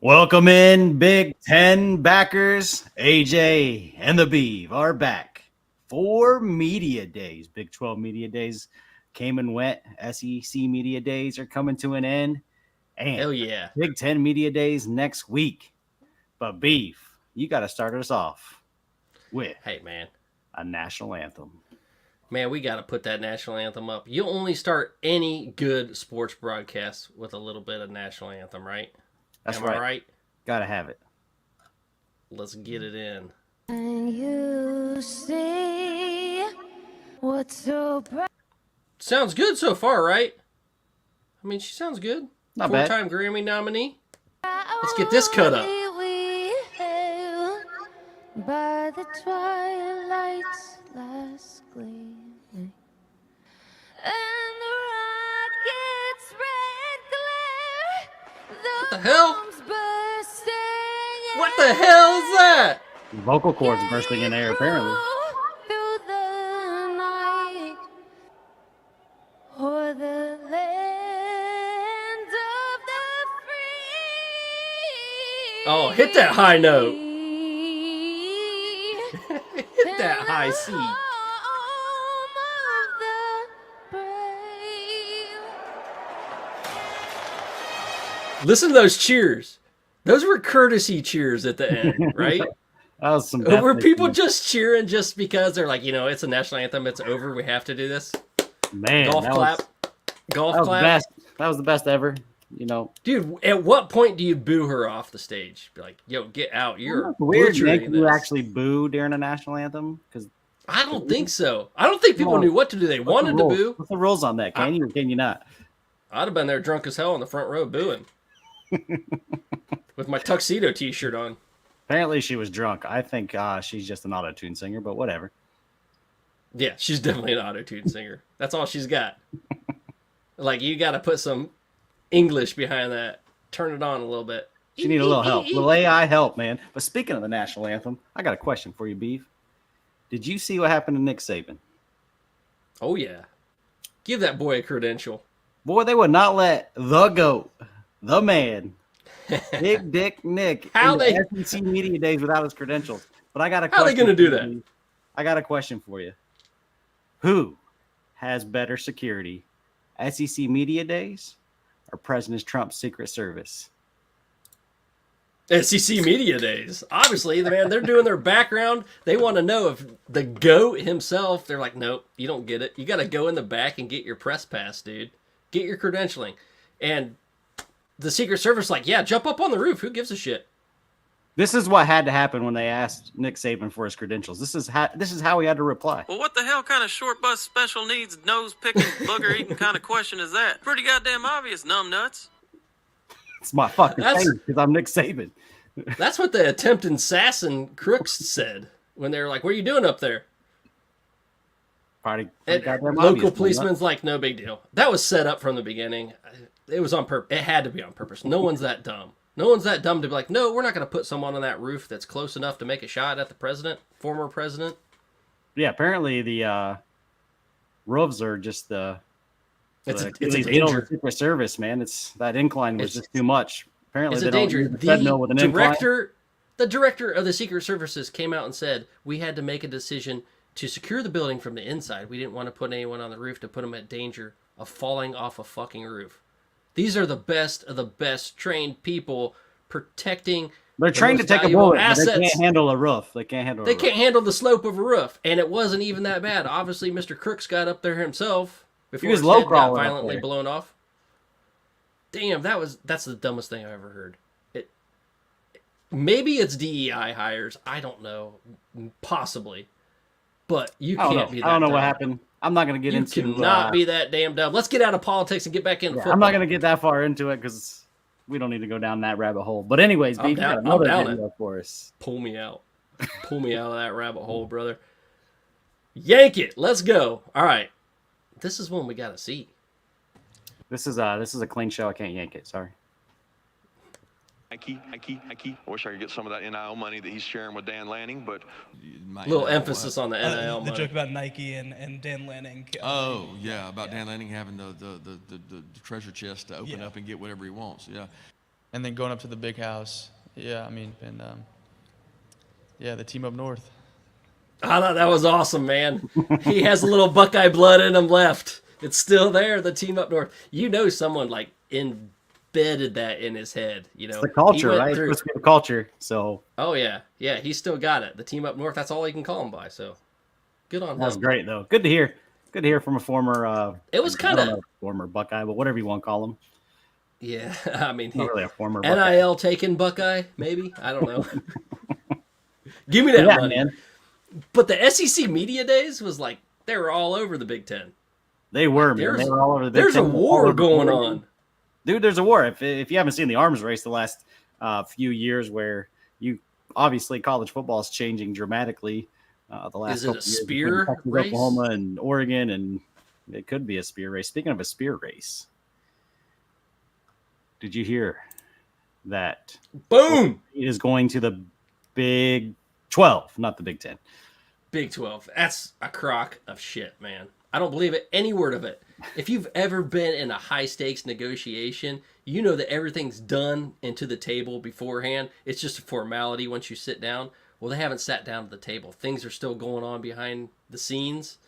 Welcome in, Big Ten backers. AJ and the Beeve are back for media days. Big 12 media days came and went. SEC media days are coming to an end. And Hell yeah. Big Ten media days next week. But Beeve, you got to start us off with a national anthem. Man, we got to put that national anthem up. You only start any good sports broadcast with a little bit of national anthem, right? That's Am right. I right? Gotta have it. Let's get it in. And you see what's so bright. Sounds good so far, right? I mean, she sounds good. Not bad. Four-time Grammy nominee. Let's get this cut up. We hail by the twilight's last gleaming, and the rocket's red glare. What the hell? bombs bursting What the hell is that? Vocal cords bursting in air, apparently. through the night, o'er the land of the free. Oh, hit that high note. Hit Hit that high C. Listen to those cheers. Those were courtesy cheers at the end, right? That was some Were people just cheering just because they're like, it's a national anthem, it's over, we have to do this? Man, Golf that clap. Golf that was clap. the best. That was the best ever. Dude, at what point do you boo her off the stage? Be like, yo, get out. You're weird. butchering You this. actually boo during a national anthem? Because I don't think so. I don't think people knew what to do. They wanted to boo. What's the rules on that? Can you or can you not? I'd have been there drunk as hell in the front row booing. With my tuxedo t-shirt on. Apparently she was drunk. I think she's just an auto-tune singer, but whatever. Yeah, she's definitely an auto-tune singer. That's all she's got. Like, you got to put some English behind that. Turn it on a little bit. She need a little help. Little AI help, man. But speaking of the national anthem, I got a question for you, Beef. Did you see what happened to Nick Saban? Oh, yeah. Give that boy a credential. Boy, they would not let the GOAT, the man, Big Dick Nick, How they SEC media days without his credentials. But I got a How question. are they going to do that? I got a question for you. Who has better security, SEC media days or President Trump's Secret Service? SEC media days. Obviously, they're doing their background. They want to know if the GOAT himself, they're like, nope, you don't get it. You got to go in the back and get your press pass, dude. Get your credentialing. And the Secret Service like, yeah, jump up on the roof. Who gives a shit? This is what had to happen when they asked Nick Saban for his credentials. This is how he had to reply. Well, what the hell kind of short bus special needs, nose picking, bugger eating kind of question is that? Pretty goddamn obvious, numbnuts. It's my fucking thing because I'm Nick Saban. That's what the attempted assassin crooks said when they were like, what are you doing up there? Pretty And goddamn local obvious, policeman's like, no big deal. That was set up from the beginning. It was on purpose. It had to be on purpose. No one's that dumb. No one's that dumb to be like, no, we're not going to put someone on that roof that's close enough to make a shot at the president, former president. Yeah, apparently the roofs are just It's a Achilles heel of the Secret Service, man. It's that incline was just too much. Apparently, It's they a don't danger. use the treadmill with an incline. The director of the Secret Services came out and said, we had to make a decision to secure the building from the inside. We didn't want to put anyone on the roof to put them at danger of falling off a fucking roof. These are the best of the best trained people protecting. They're trained to take a bullet, but they can't handle a roof. They can't handle. They can't handle the slope of a roof, and it wasn't even that bad. Obviously, Mr. Crooks got up there himself before his head got violently blown off. Damn, that's the dumbest thing I've ever heard. Maybe it's DEI hires. I don't know, possibly, but you can't be that. I don't know dumb. what happened. I'm not going to get into. You cannot be that damn dumb. Let's get out of politics and get back into football. I'm not going to get that far into it because we don't need to go down that rabbit hole. But anyways, I'm you got down another video for us. Pull me out. Pull me out of that rabbit hole, brother. Yank it. Let's go. All right. This is one we got to see. This is a clean show. I can't yank it. Sorry. Nike. I wish I could get some of that NIL money that he's sharing with Dan Lanning, but a little emphasis on the NIL money. The joke about Nike and Dan Lanning. Oh yeah, about Dan Lanning having the treasure chest to open up and get whatever he wants. Yeah. and then going up to the big house. Yeah, I mean, and yeah, the team up north. I thought that was awesome, man. He has a little Buckeye blood in him left. It's still there, the team up north. You know, someone like embedded that in his head. You know, It's the culture, he went right? It's through- supposed to be the culture. So Oh yeah, yeah. He's still got it. The team up north. That's all he can call him by. So good on that's him. great, though. Good to hear. Good to hear from a former. It was I don't kinda- know, former Buckeye, but whatever you want to call him. Yeah, I mean, Not really a former Buckeye. NIL taken Buckeye, maybe. I don't know. Give me that Yeah, money. man. But the SEC media days was like they were all over the Big Ten. They were, man. They were all over the Big There's a Ten, all war over going Oregon. on. Dude, there's a war. If you haven't seen the arms race the last few years, where you obviously college football is changing dramatically. The last Is it a couple years spear between Texas, race? Oklahoma, and Oregon, and it could be a spear race. Speaking of a spear race, did you hear that Boom! it is going to the Big 12, not the Big 10? Big 12. That's a crock of shit, man. I don't believe it, any word of it. If you've ever been in a high stakes negotiation, you know that everything's done into the table beforehand. It's just a formality once you sit down. Well, they haven't sat down at the table. Things are still going on behind the scenes.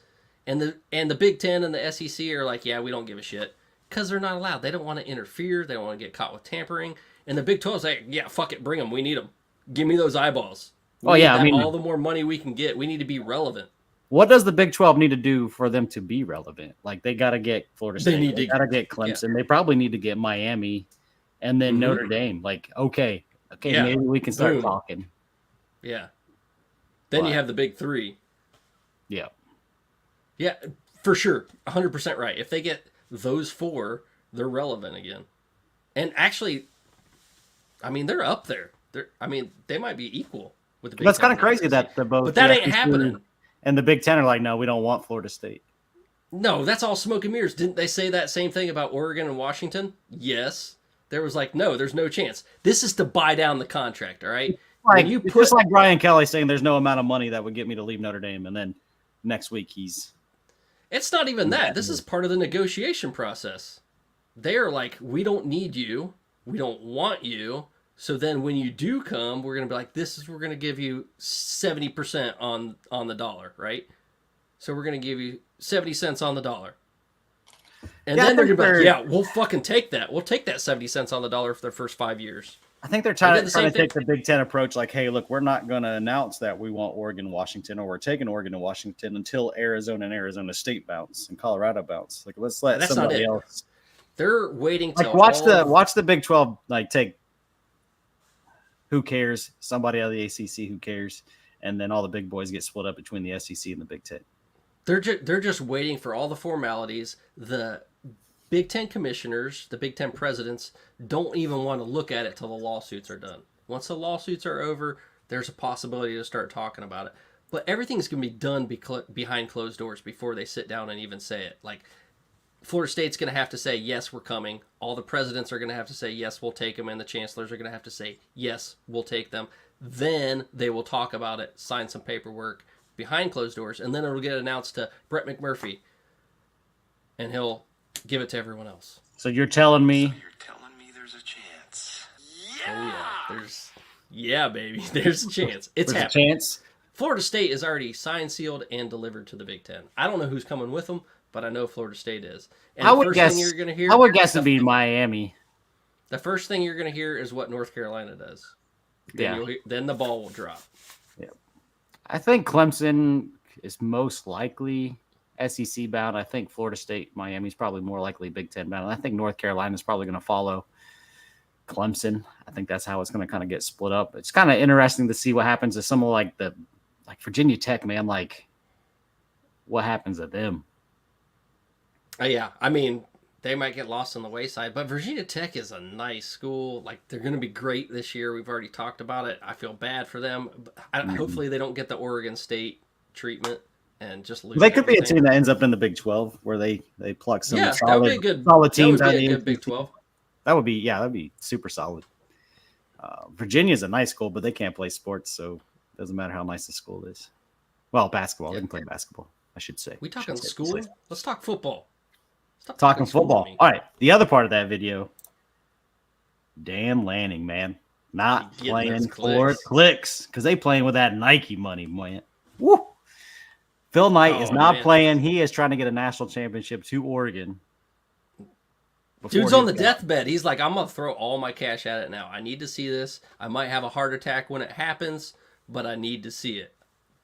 And the Big Ten and the SEC are like, yeah, we don't give a shit. Because they're not allowed. They don't want to interfere. They don't want to get caught with tampering. And the Big 12 is like, yeah, fuck it, bring them. We need them. Give me those eyeballs. Oh, yeah, I mean, all the more money we can get. We need to be relevant. what does the Big 12 need to do for them to be relevant? Like, they got to get Florida They State. need They to- got to get Clemson. They probably need to get Miami and then Mhm. Notre Dame. Like, okay, Yeah. maybe we can start Boom. talking. Yeah. Then you But- have the big three. Yeah. Yeah, for sure. 100% right. If they get those four, they're relevant again. And actually, I mean, they're up there. They might be equal with the Big That's Ten kind of and the crazy SEC. that the both. But that the ain't FSU happening. And the Big Ten are like, no, we don't want Florida State. No, that's all smoke and mirrors. Didn't they say that same thing about Oregon and Washington? Yes. There was like, no, there's no chance. This is to buy down the contract, all right? Like, When you it's put just like Brian Kelly saying there's no amount of money that would get me to leave Notre Dame, and then next week he's It's not even that. This is part of the negotiation process. They're like, we don't need you. We don't want you. So then when you do come, we're going to be like, we're going to give you 70% on the dollar, right? So we're going to give you 70 cents on the dollar. And Yeah, I then they're think going to be like, they're- yeah, we'll fucking take that. We'll take that 70 cents on the dollar for their first 5 years. I think they're They trying did to the same take the Big Ten approach, like, hey, look, we're not going to announce that we want Oregon, Washington, or we're taking Oregon and Washington until Arizona and Arizona State bounce and Colorado bounce. Like, let's let That's not somebody it. else. They're waiting to Like, watch the Big 12 like take. Who cares? Somebody out of the ACC, who cares? And then all the big boys get split up between the SEC and the Big Ten. They're just waiting for all the formalities. The Big Ten commissioners, the Big Ten presidents, don't even want to look at it till the lawsuits are done. Once the lawsuits are over, there's a possibility to start talking about it. But everything's going to be done behind closed doors before they sit down and even say it. Like, Florida State's going to have to say, yes, we're coming. All the presidents are going to have to say, yes, we'll take them. And the chancellors are going to have to say, yes, we'll take them. Then they will talk about it, sign some paperwork behind closed doors, and then it'll get announced to Brett McMurphy, and he'll give it to everyone else. So you're telling me You're telling me there's a chance. Oh yeah, baby, there's a chance. It's there's a happening. chance? Florida State is already signed, sealed, and delivered to the Big Ten. I don't know who's coming with them, but I know Florida State is. And I the would first guess. thing you're going to hear, I would guess it'd be Miami. the first thing you're going to hear is what North Carolina does. Then, Yeah. then the ball will drop. I think Clemson is most likely SEC bound. I think Florida State, Miami's probably more likely Big Ten bound. And I think North Carolina is probably going to follow Clemson. I think that's how it's going to kind of get split up. It's kind of interesting to see what happens to someone like Virginia Tech, man. Like, what happens to them? Yeah, I mean, they might get lost on the wayside, but Virginia Tech is a nice school. Like, they're going to be great this year. We've already talked about it. I feel bad for them. Hopefully they don't get the Oregon State treatment and just lose. They could be a everything. team that ends up in the Big 12 where they pluck some Yeah, that would be a good. solid That teams would out be of a the good Big ACC. 12. That'd be super solid. Virginia's a nice school, but they can't play sports, so it doesn't matter how nice the school is. Well, basketball. Yeah. They can play basketball, I should say. We talking Should say- school? Let's talk football. Stop Talking school to football. me. All right. The other part of that video, Dan Lanning, man. Not Getting playing those for clicks. clicks because they playing with that Nike money, man. Woo! Phil Knight is Oh, not man. playing. He is trying to get a national championship to Oregon. before Dude's on he's the gone. deathbed. He's like, I'm gonna throw all my cash at it now. I need to see this. I might have a heart attack when it happens, but I need to see it.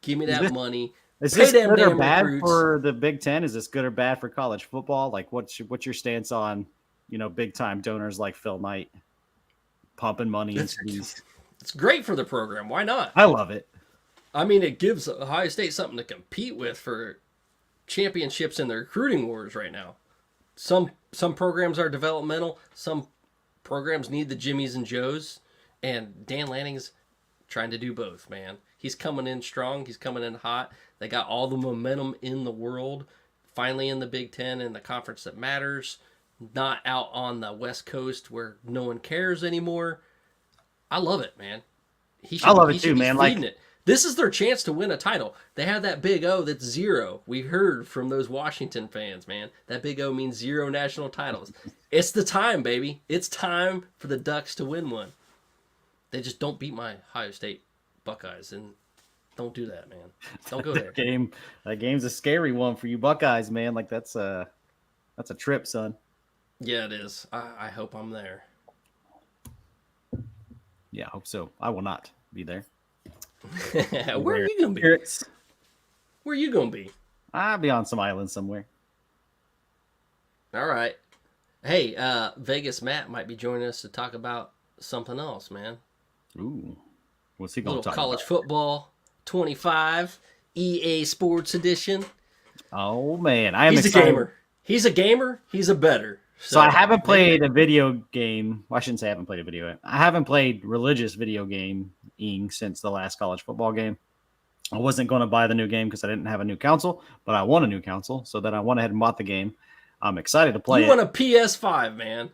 Give me that money. Is Pay this them good or damn bad recruits. for the Big Ten? Is this good or bad for college football? Like, what's your stance on, big time donors like Phil Knight pumping money into these? It's great for the program. Why not? I love it. I mean, it gives Ohio State something to compete with for championships in the recruiting wars right now. Some programs are developmental. Some programs need the Jimmies and Joes. And Dan Lanning's trying to do both, man. He's coming in strong. He's coming in hot. They got all the momentum in the world. Finally in the Big Ten and the conference that matters. Not out on the West Coast where no one cares anymore. I love it, man. I love it too, man. Feeding it. This is their chance to win a title. They have that big O that's 0. We heard from those Washington fans, man. That big O means 0 national titles. It's the time, baby. It's time for the Ducks to win one. They just don't beat my Ohio State Buckeyes, and don't do that, man. Don't go there. That game's a scary one for you Buckeyes, man. Like that's a trip, son. Yeah, it is. I hope I'm there. Yeah, I hope so. I will not be there. Where are you gonna be? Spirits. Where are you gonna be? I'll be on some island somewhere. All right. Hey, Vegas Matt might be joining us to talk about something else, man. Ooh, what's he A going to little talk college about? football 25 EA Sports Edition. Oh man, I am He's excited. a gamer. He's a gamer. He's a better. So I haven't played a video game. Well, I shouldn't say I haven't played a video game. I haven't played religious video gaming since the last college football game. I wasn't going to buy the new game because I didn't have a new console, but I want a new console, so then I went ahead and bought the game. I'm excited to play You it. want a PS5, man.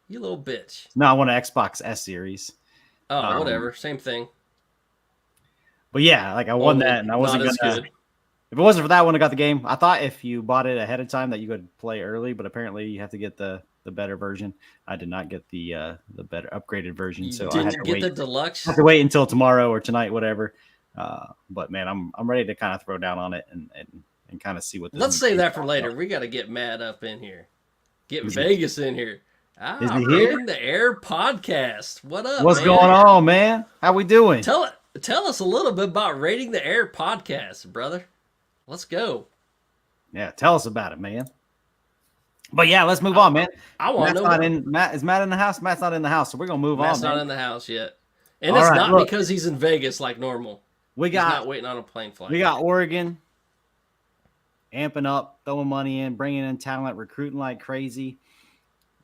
You little bitch. No, I want an Xbox S series. Oh, whatever. Same thing. But yeah, like I won that, and I wasn't not as gonna. good. If it wasn't for that, I wouldn't have got the game. I thought if you bought it ahead of time that you could play early, but apparently you have to get the better version. I did not get the better upgraded version, You so I had didn't to get wait. the deluxe. I have to wait until tomorrow or tonight, whatever. But man, I'm ready to kind of throw down on it and kind of see what. Let's new save that game's for all later. about. We got to get Matt up in here. Get Is he- Vegas in here. Is he here? Rating the Air podcast. What up, What's man? going on, man? How we doing? Tell us a little bit about Rating the Air podcast, brother. Let's go. Yeah, tell us about it, man. But yeah, let's move on, man. I want Matt's to know. not in. Matt is Matt in the house. Matt's not in the house, so we're gonna move Matt's on. not Man. in the house yet, and All it's right, not look. because he's in Vegas like normal. We He's not got waiting on a plane flight. we got Oregon amping up, throwing money in, bringing in talent, recruiting like crazy.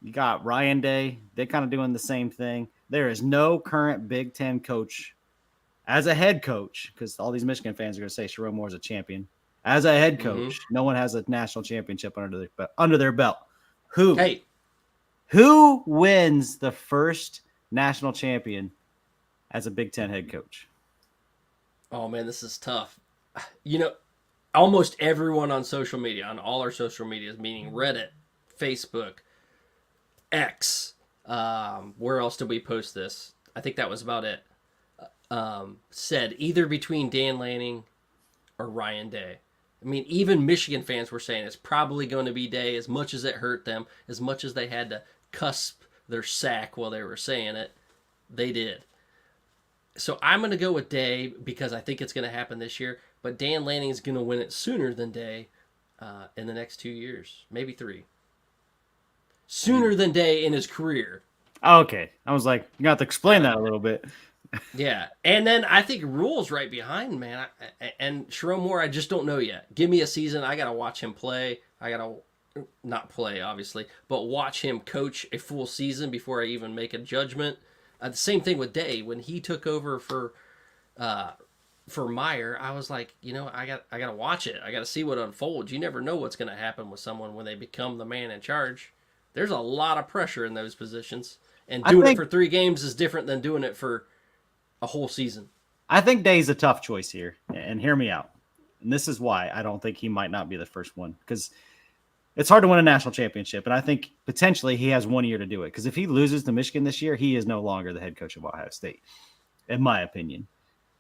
You got Ryan Day. They're kind of doing the same thing. There is no current Big Ten coach as a head coach, because all these Michigan fans are going to say Sharon Moore is a champion. As a head coach, no one has a national championship under their belt. Who wins the first national champion as a Big Ten head coach? Oh man, this is tough. You know, almost everyone on social media, on all our social medias, meaning Reddit, Facebook, X, where else did we post this? I think that was about it. Said either between Dan Lanning or Ryan Day. I mean, even Michigan fans were saying it's probably going to be Day, as much as it hurt them, as much as they had to cusp their sack while they were saying it. They did. So I'm going to go with Day because I think it's going to happen this year. But Dan Lanning is going to win it sooner than Day in the next 2 years, maybe 3. Sooner than Day in his career. Okay. I was like, you got to explain that a little bit. Yeah. And then I think Rule's right behind, man. And Sharon Moore, I just don't know yet. Give me a season. I got to watch him play. I got to not play, obviously, but watch him coach a full season before I even make a judgment. The same thing with Day. When he took over for Meyer, I was like, I got to watch it. I got to see what unfolds. You never know what's going to happen with someone when they become the man in charge. There's a lot of pressure in those positions, and doing it for 3 games is different than doing it for a whole season. I think Day's a tough choice here, and hear me out. And this is why I don't think he might not be the first one, because it's hard to win a national championship. And I think potentially he has 1 year to do it. Because if he loses to Michigan this year, he is no longer the head coach of Ohio State, in my opinion.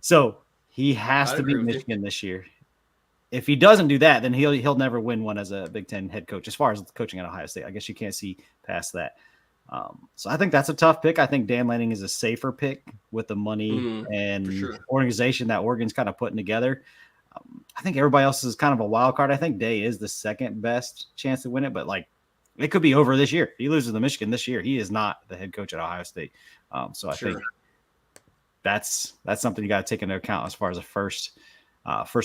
So he has I'd to beat agree with you. Michigan this year. If he doesn't do that, then he'll never win one as a Big Ten head coach. As far as coaching at Ohio State, I guess you can't see past that. So I think that's a tough pick. I think Dan Lanning is a safer pick with the money and for sure. organization that Oregon's kind of putting together. I think everybody else is kind of a wild card. I think Day is the second best chance to win it, but like it could be over this year. If he loses to Michigan this year, he is not the head coach at Ohio State. So I think that's something you got to take into account as far as the first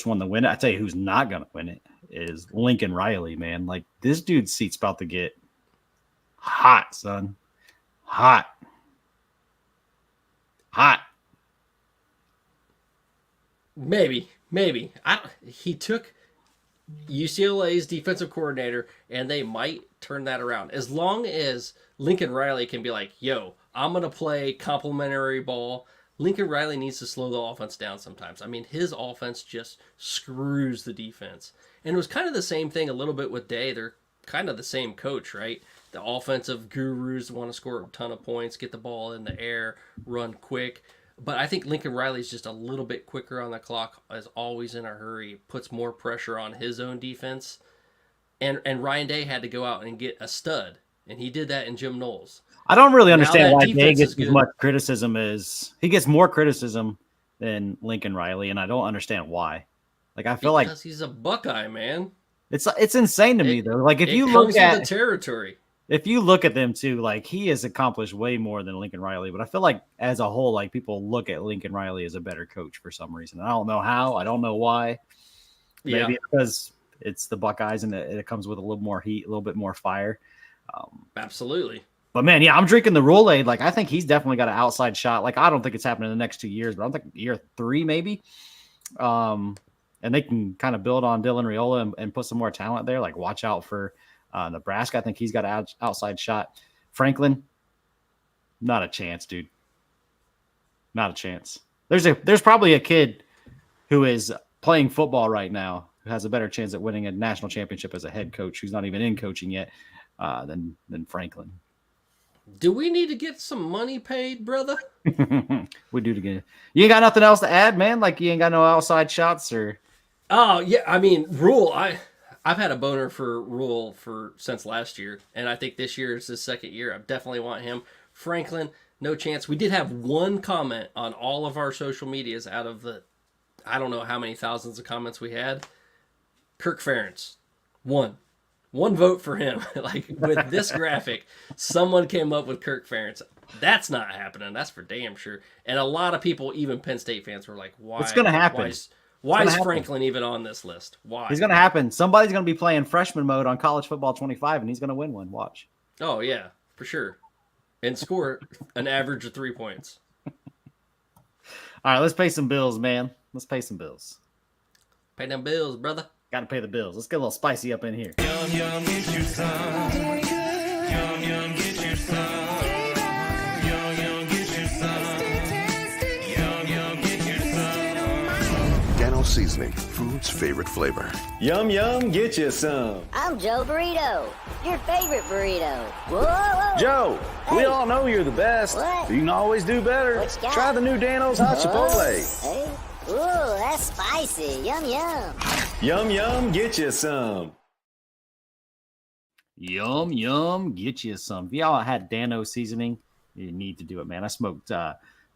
one to win it. I tell you who's not going to win it is Lincoln Riley, man. Like this dude's seat's about to get hot, son. Hot. Maybe. He took UCLA's defensive coordinator, and they might turn that around. As long as Lincoln Riley can be like, yo, I'm going to play complimentary ball. Lincoln Riley needs to slow the offense down sometimes. I mean, his offense just screws the defense. And it was kind of the same thing a little bit with Day. They're kind of the same coach, right? The offensive gurus want to score a ton of points, get the ball in the air, run quick. But I think Lincoln Riley's just a little bit quicker on the clock, is always in a hurry, puts more pressure on his own defense. And Ryan Day had to go out and get a stud, and he did that in Jim Knowles. I don't really Now understand that why Day defense gets is as good. much criticism as he gets more criticism than Lincoln Riley, and I don't understand why. Like I feel Because he's a Buckeye, man. it's insane to me though. Like if It you comes look with at the territory. if you look at them too, like he has accomplished way more than Lincoln Riley. But I feel like as a whole, like people look at Lincoln Riley as a better coach for some reason. I don't know how. I don't know why. Maybe it's because it's the Buckeyes and it comes with a little more heat, a little bit more fire. Absolutely. But man, yeah, I'm drinking the Roll-Aid. Like I think he's definitely got an outside shot. Like I don't think it's happening in the next 2 years, but I'm thinking year 3 maybe. And they can kind of build on Dylan Raiola and put some more talent there. Like watch out for Nebraska. I think he's got an outside shot. Franklin, not a chance, dude. Not a chance. There's probably a kid who is playing football right now who has a better chance at winning a national championship as a head coach who's not even in coaching yet than Franklin. Do we need to get some money paid, brother? We do it again. You ain't got nothing else to add, man? Like you ain't got no outside shots or Oh, yeah. I mean, Rule, I've had a boner for Rule since last year, and I think this year is his second year. I definitely want him. Franklin, no chance. We did have one comment on all of our social medias out of the, I don't know how many thousands of comments we had. Kirk Ferentz, one vote for him. Like with this graphic, someone came up with Kirk Ferentz. That's not happening. That's for damn sure. And a lot of people, even Penn State fans, were like, "Why? It's gonna happen. Why is Franklin even on this list? Why?" It's gonna happen. Somebody's gonna be playing freshman mode on College Football 25, and he's gonna win one. Watch. Oh yeah, for sure, and score an average of 3 points. All right, let's pay some bills, man. Let's pay some bills. Pay them bills, brother. Got to pay the bills. Let's get a little spicy up in here. Yum, yum, get you some. Yum, yum, get you some. Yum, yum, get you some. Yum, yum, get you some. Dano Seasoning, food's favorite flavor. Yum, yum, get you some. I'm Joe Burrito, your favorite burrito. Whoa, whoa. Joe, we Hey. all know you're the best. What? You can always do better. What you got? Try the new Dano's Hot Chipotle. Hey. Ooh, that's spicy. Yum, yum. Yum, yum, get you some. Yum, yum, get you some. If y'all had Dano seasoning, you need to do it, man. I smoked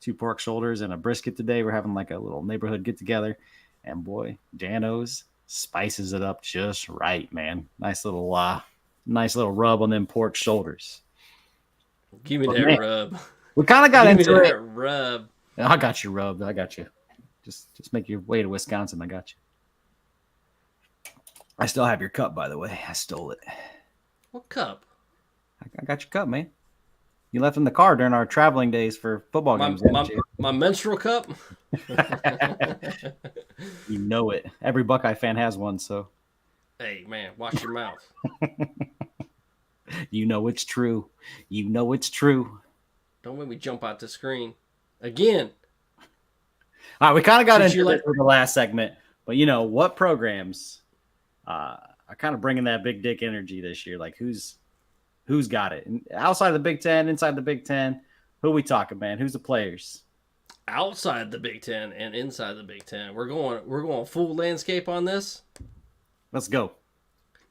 2 pork shoulders and a brisket today. We're having like a little neighborhood get together. And boy, Dano's spices it up just right, man. Nice little rub on them pork shoulders. Give me But that man, rub. We kind of got Give me into it. that rub. I got you rubbed. I got you. Just make your way to Wisconsin. I got you. I still have your cup, by the way. I stole it. What cup? I got your cup, man. You left in the car during our traveling days for football games. didn't you? My menstrual cup. You know it. Every Buckeye fan has one, so Hey man, watch your mouth. you know it's true. You know it's true. Don't make me jump out the screen again. All right, we kind of got Since into you it for the last segment, but you know what programs are kind of bringing that big dick energy this year. Like who's got it? And outside of the Big Ten, inside the Big Ten, who we talking, man? Who's the players? Outside the Big Ten and inside the Big Ten, we're going full landscape on this. Let's go.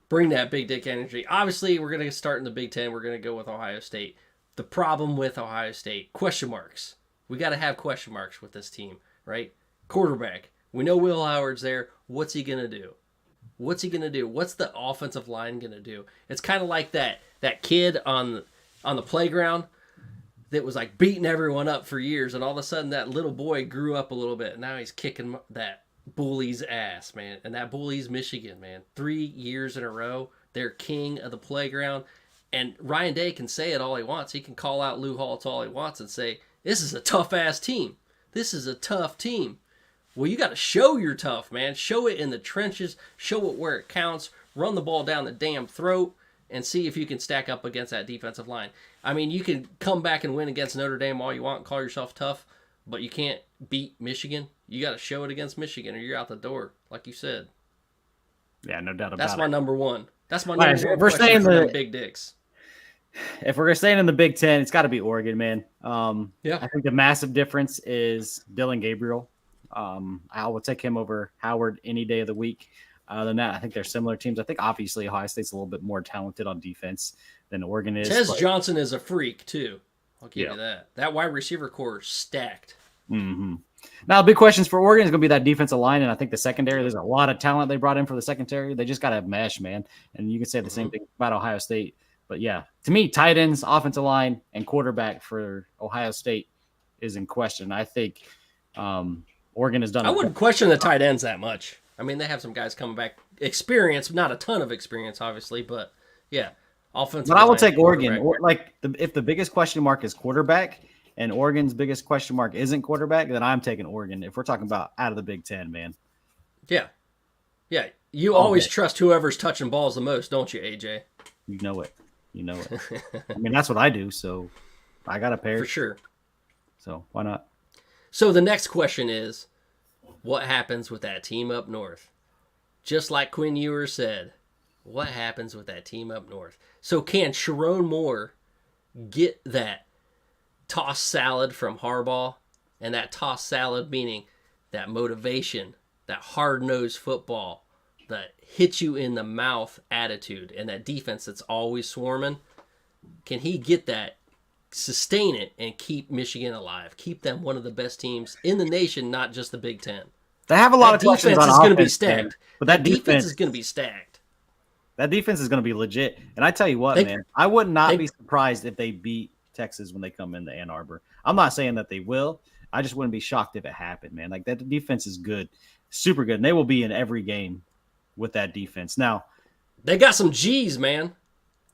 Bring that big dick energy. Obviously, we're going to start in the Big Ten. We're going to go with Ohio State. The problem with Ohio State, question marks. We got to have question marks with this team, right? Quarterback. We know Will Howard's there. What's he going to do? What's he going to do? What's the offensive line going to do? It's kind of like that kid on the playground that was like beating everyone up for years, and all of a sudden that little boy grew up a little bit, and now he's kicking that bully's ass, man. And that bully's Michigan, man. 3 years in a row, they're king of the playground. And Ryan Day can say it all he wants. He can call out Lou Holtz all he wants and say, this is a tough-ass team. This is a tough team. Well, you got to show you're tough, man. Show it in the trenches. Show it where it counts. Run the ball down the damn throat and see if you can stack up against that defensive line. I mean, you can come back and win against Notre Dame all you want and call yourself tough, but you can't beat Michigan. You got to show it against Michigan or you're out the door, like you said. Yeah, no doubt about That's it. my number one. That's my All right, number so one if we're question saying for them the- big dicks. If we're staying in the Big Ten, it's got to be Oregon, man. Yeah. I think the massive difference is Dylan Gabriel. I would take him over Howard any day of the week. Other than that, I think they're similar teams. I think obviously Ohio State's a little bit more talented on defense than Oregon is. Tez but- Johnson is a freak, too. I'll give Yeah. you that. That wide receiver core is stacked. Mm-hmm. Now, big questions for Oregon is going to be that defensive line, and I think the secondary. There's a lot of talent they brought in for the secondary. They just got to mesh, man. And you can say the same thing about Ohio State. But yeah, to me, tight ends, offensive line, and quarterback for Ohio State is in question. I think Oregon has done. I wouldn't question the tight ends that much. I mean, they have some guys coming back. Experience, not a ton of experience, obviously, but yeah, offensive. But I will line, take Oregon. quarterback. If the biggest question mark is quarterback, and Oregon's biggest question mark isn't quarterback, then I'm taking Oregon. If we're talking about out of the Big Ten, man. Yeah. Yeah. You always trust whoever's touching balls the most, don't you, AJ? You know it. I mean, that's what I do. So I got a pair For sure. So why not? So the next question is, what happens with that team up north? Just like Quinn Ewers said, what happens with that team up north? So can Sharon Moore get that toss salad from Harbaugh? And that toss salad meaning that motivation, that hard-nosed football, that hit you in the mouth attitude, and that defense that's always swarming. Can he get that, sustain it, and keep Michigan alive? Keep them one of the best teams in the nation, not just the Big Ten. They have a lot That of questions defense on is going to be offense, man. stacked. But that defense is going to be stacked. That defense is going to be legit. And I tell you what, man, I would not be surprised if they beat Texas when they come into Ann Arbor. I'm not saying that they will. I just wouldn't be shocked if it happened, man. Like that defense is good, super good. And they will be in every game with that defense. Now, they got some G's, man.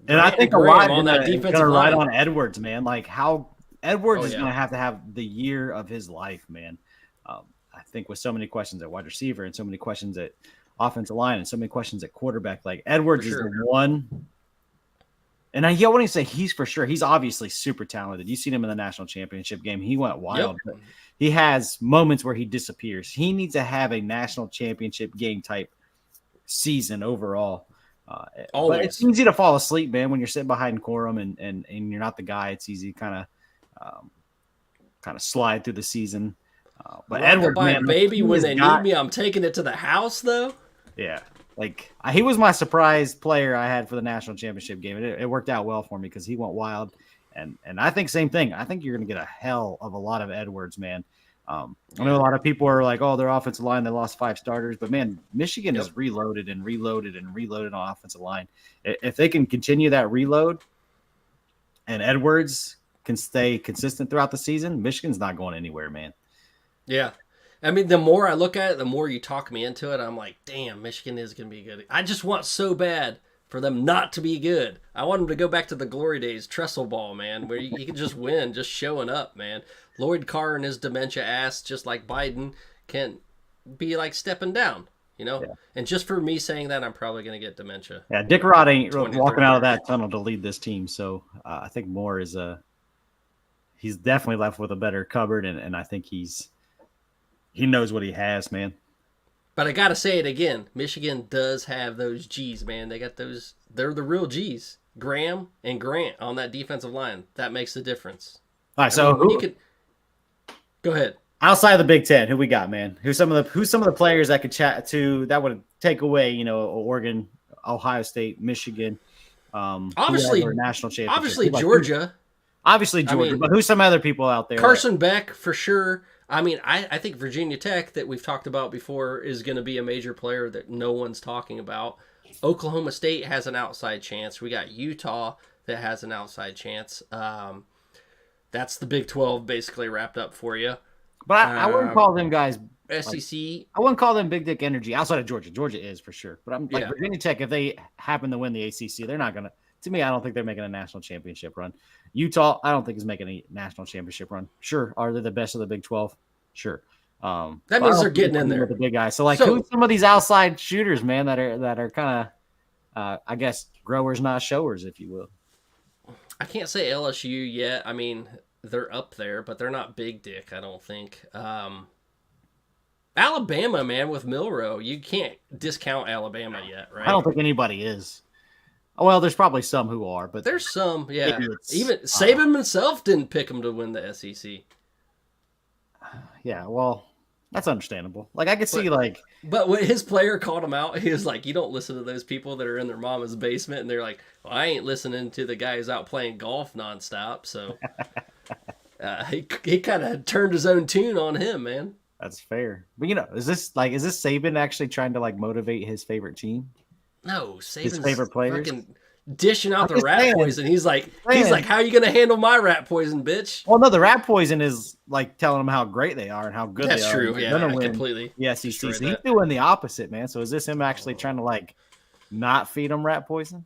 And I think a Graham lot on that is defensive going to ride line. on Edwards, man. Like how Edwards is yeah. going to have the year of his life, man. I think with so many questions at wide receiver and so many questions at offensive line and so many questions at quarterback, like Edwards is the one. And I wouldn't even say he's for sure. He's obviously super talented. You've seen him in the national championship game. He went wild. But he has moments where he disappears. He needs to have a national championship game type season overall. But it's easy to fall asleep, man, when you're sitting behind Corum and you're not the guy. It's easy to kind of slide through the season. But Edwards, man, baby, when they need me, I'm taking it to the house, though. Yeah, like he was my surprise player I had for the national championship game. It worked out well for me because he went wild, and I think same thing. I think you're going to get a hell of a lot of Edwards, man. I know a lot of people are like, "Oh, their offensive line, they lost 5 starters," but man, Michigan is reloaded and reloaded and reloaded on offensive line. If they can continue that reload, and Edwards can stay consistent throughout the season, Michigan's not going anywhere, man. Yeah. I mean, the more I look at it, the more you talk me into it. I'm like, damn, Michigan is going to be good. I just want so bad for them not to be good. I want them to go back to the glory days, trestle ball, man, where you can just win, just showing up, man. Lloyd Carr and his dementia ass, just like Biden, can be like stepping down, you know? Yeah. And just for me saying that, I'm probably going to get dementia. Yeah, Dick Rod ain't walking out of that tunnel to lead this team. So I think Moore is he's definitely left with a better cupboard, and I think he knows what he has, man. But I got to say it again. Michigan does have those G's, man. They got those. They're the real G's. Graham and Grant on that defensive line. That makes the difference. All right, so when you could go ahead. Outside of the Big Ten, who we got, man? Who's some of the players that could chat to that would take away, Oregon, Ohio State, Michigan, obviously national championship. Obviously Georgia. Obviously Georgia, but who's some other people out there? Carson Beck for sure. I mean, I think Virginia Tech that we've talked about before is going to be a major player that no one's talking about. Oklahoma State has an outside chance. We got Utah that has an outside chance. That's the Big 12 basically wrapped up for you. But I wouldn't call them guys SEC. I wouldn't call them big dick energy outside of Georgia. Georgia is for sure. But I'm like Virginia Tech, if they happen to win the ACC, they're not going to. To me, I don't think they're making a national championship run. Utah, I don't think is making a national championship run. Sure, are they the best of the Big 12? Sure. That means they're getting in there with the big guys. So who's some of these outside shooters, man, that are kind of, I guess, growers not showers, if you will. I can't say LSU yet. I mean, they're up there, but they're not big dick, I don't think. Alabama, man, with Milroe, you can't discount Alabama yet, right? I don't think anybody is. Well, there's probably some who are, but there's some, yeah. Even Saban himself didn't pick them to win the SEC. Yeah, well, that's understandable. Like I could see, but when his player called him out, he was like, "You don't listen to those people that are in their mama's basement," and they're like, "Well, I ain't listening to the guy who's out playing golf nonstop." So he kind of turned his own tune on him, man. That's fair. But is this Saban actually trying to motivate his favorite team? No, Saban's his favorite players dishing out the rat poison. He's like, how are you going to handle my rat poison, bitch? Well, no, the rat poison is telling them how great they are and how good they are. That's true. Yeah, completely. Yeah, SEC. So he's doing the opposite, man. So is this him actually trying to not feed them rat poison?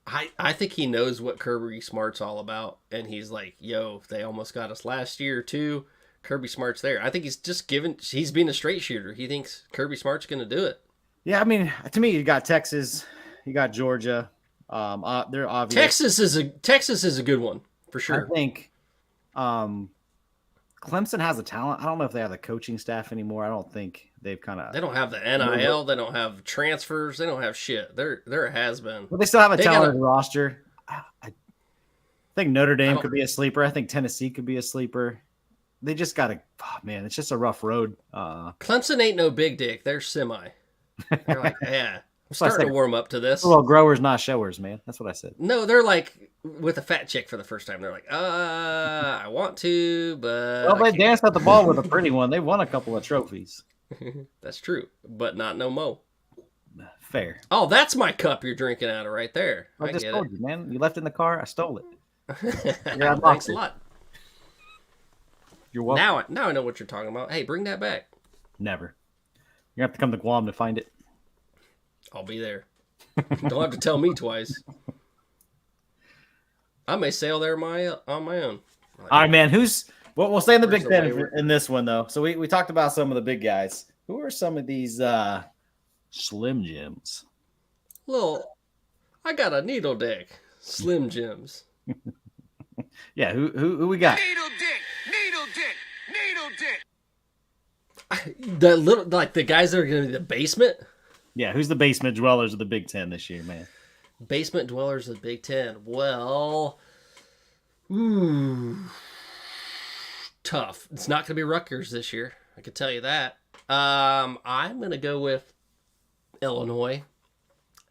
I think he knows what Kirby Smart's all about, and he's like, yo, they almost got us last year too. Kirby Smart's there. I think he's being a straight shooter. He thinks Kirby Smart's going to do it. Yeah, I mean, to me, you got Texas, you got Georgia. They're obvious. Texas is a good one for sure. I think Clemson has a talent. I don't know if they have the coaching staff anymore. I don't think they don't have the NIL. They don't have transfers. They don't have shit. They're a has-been. But they still have a talented roster. I think Notre Dame could be a sleeper. I think Tennessee could be a sleeper. They just got to. Oh, man, it's just a rough road. Clemson ain't no big dick. They're semi. They're like, yeah, I'm starting to warm up to this. Well, growers, not showers, man. That's what I said. No, they're like with a fat chick for the first time. They're like, I want to, but well, they danced at the ball with a pretty one. They won a couple of trophies. That's true, but not no mo. Fair. Oh, that's my cup you're drinking out of right there. I just told you, man. You left it in the car. I stole it. Yeah, thanks a lot. You're welcome. Now I know what you're talking about. Hey, bring that back. Never. You have to come to Guam to find it. I'll be there. Don't have to tell me twice. I may sail there on my own. All right, man. We'll stay in the Big Ten in this one, though. So we talked about some of the big guys. Who are some of these Slim Jims? I got a needle dick. Slim Jims. Yeah, who we got? Needle dick. The guys that are going to be the basement. Yeah, who's the basement dwellers of the Big Ten this year, man? Basement dwellers of the Big Ten. Well, tough. It's not going to be Rutgers this year. I can tell you that. I'm going to go with Illinois.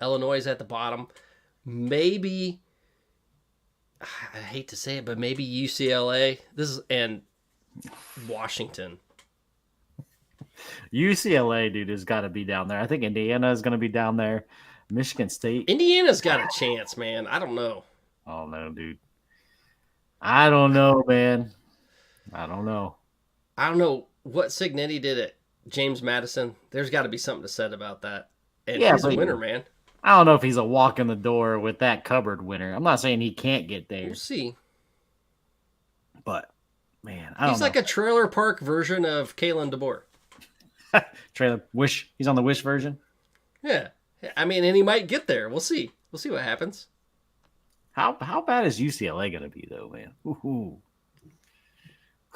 Illinois is at the bottom. Maybe, I hate to say it, but maybe UCLA. And Washington. UCLA, dude, has got to be down there. I think Indiana is going to be down there. Michigan State. Indiana's got a chance, man. I don't know. Oh, no, dude. I don't know, man. I don't know what Signetti did at James Madison. There's got to be something to said about that. And yeah, he's a winner, man. I don't know if he's a walk in the door with that cupboard winner. I'm not saying he can't get there. We'll see. But, man, I don't know. He's like a trailer park version of Kalen DeBoer. He's on the Wish version. Yeah, I mean, and he might get there. We'll see. We'll see what happens. How bad is UCLA going to be, though, man? Ooh.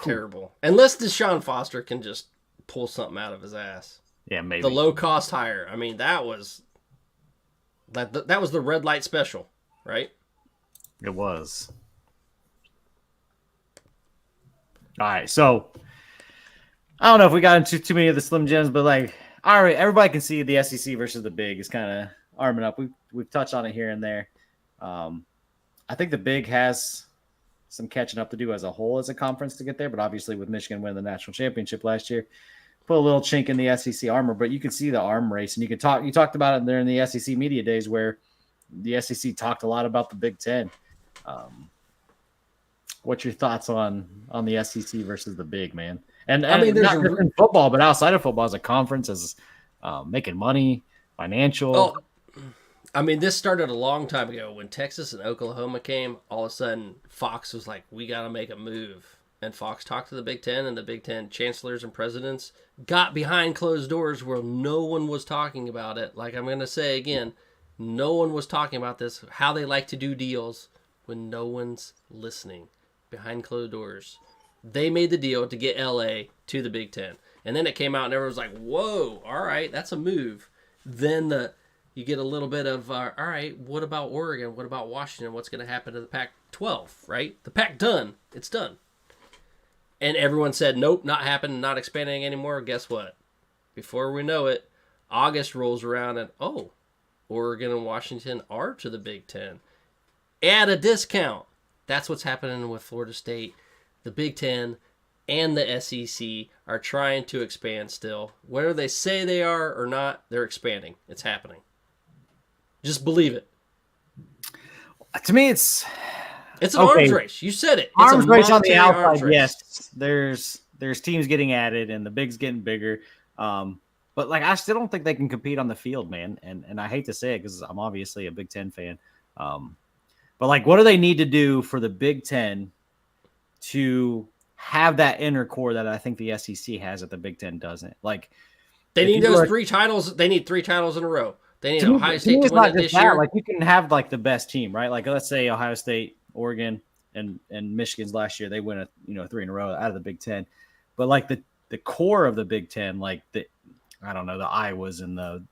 Terrible. Unless Deshaun Foster can just pull something out of his ass. Yeah, maybe. The low cost hire. I mean, that was the red light special, right? It was. All right, so I don't know if we got into too many of the Slim Jims, but like, all right, everybody can see the SEC versus the Big is kind of arming up. We've touched on it here and there. I think the Big has some catching up to do as a whole as a conference to get there, but obviously with Michigan winning the national championship last year, put a little chink in the SEC armor. But you can see the arm race, and you talked about it there in the SEC media days where the SEC talked a lot about the Big Ten. What's your thoughts on the SEC versus the Big, man? And I mean, not just in football, but outside of football, as a conference, as making money, financial. Oh, I mean, this started a long time ago when Texas and Oklahoma came. All of a sudden, Fox was like, "We got to make a move," and Fox talked to the Big Ten, and the Big Ten chancellors and presidents got behind closed doors where no one was talking about it. Like I'm going to say again, no one was talking about this. How they like to do deals when no one's listening. Behind closed doors, they made the deal to get LA to the Big Ten, and then it came out and everyone was like, "Whoa, all right, that's a move." Then you get a little bit of, all right, what about Oregon? What about Washington? What's going to happen to the Pac-12? Right, the Pac done, it's done, and everyone said, "Nope, not happening, not expanding anymore." Guess what? Before we know it, August rolls around and Oregon and Washington are to the Big Ten at a discount. That's what's happening with Florida State. The Big Ten and the SEC are trying to expand still. Whether they say they are or not, they're expanding. It's happening. Just believe it. To me, it's an arms race. You said it. It's arms race on the outside. Arms race. Yes, there's teams getting added and the Big's getting bigger. But like I still don't think they can compete on the field, man. And I hate to say it because I'm obviously a Big Ten fan. But like, what do they need to do for the Big Ten to have that inner core that I think the SEC has that the Big Ten doesn't? Like, they need those 3 titles. They need 3 titles in a row. They need Ohio State to win it this year. Like, you can have like the best team, right? Like, let's say Ohio State, Oregon, and Michigan's last year, they win 3 in a row out of the Big Ten. But like the core of the Big Ten, like the Iowas and the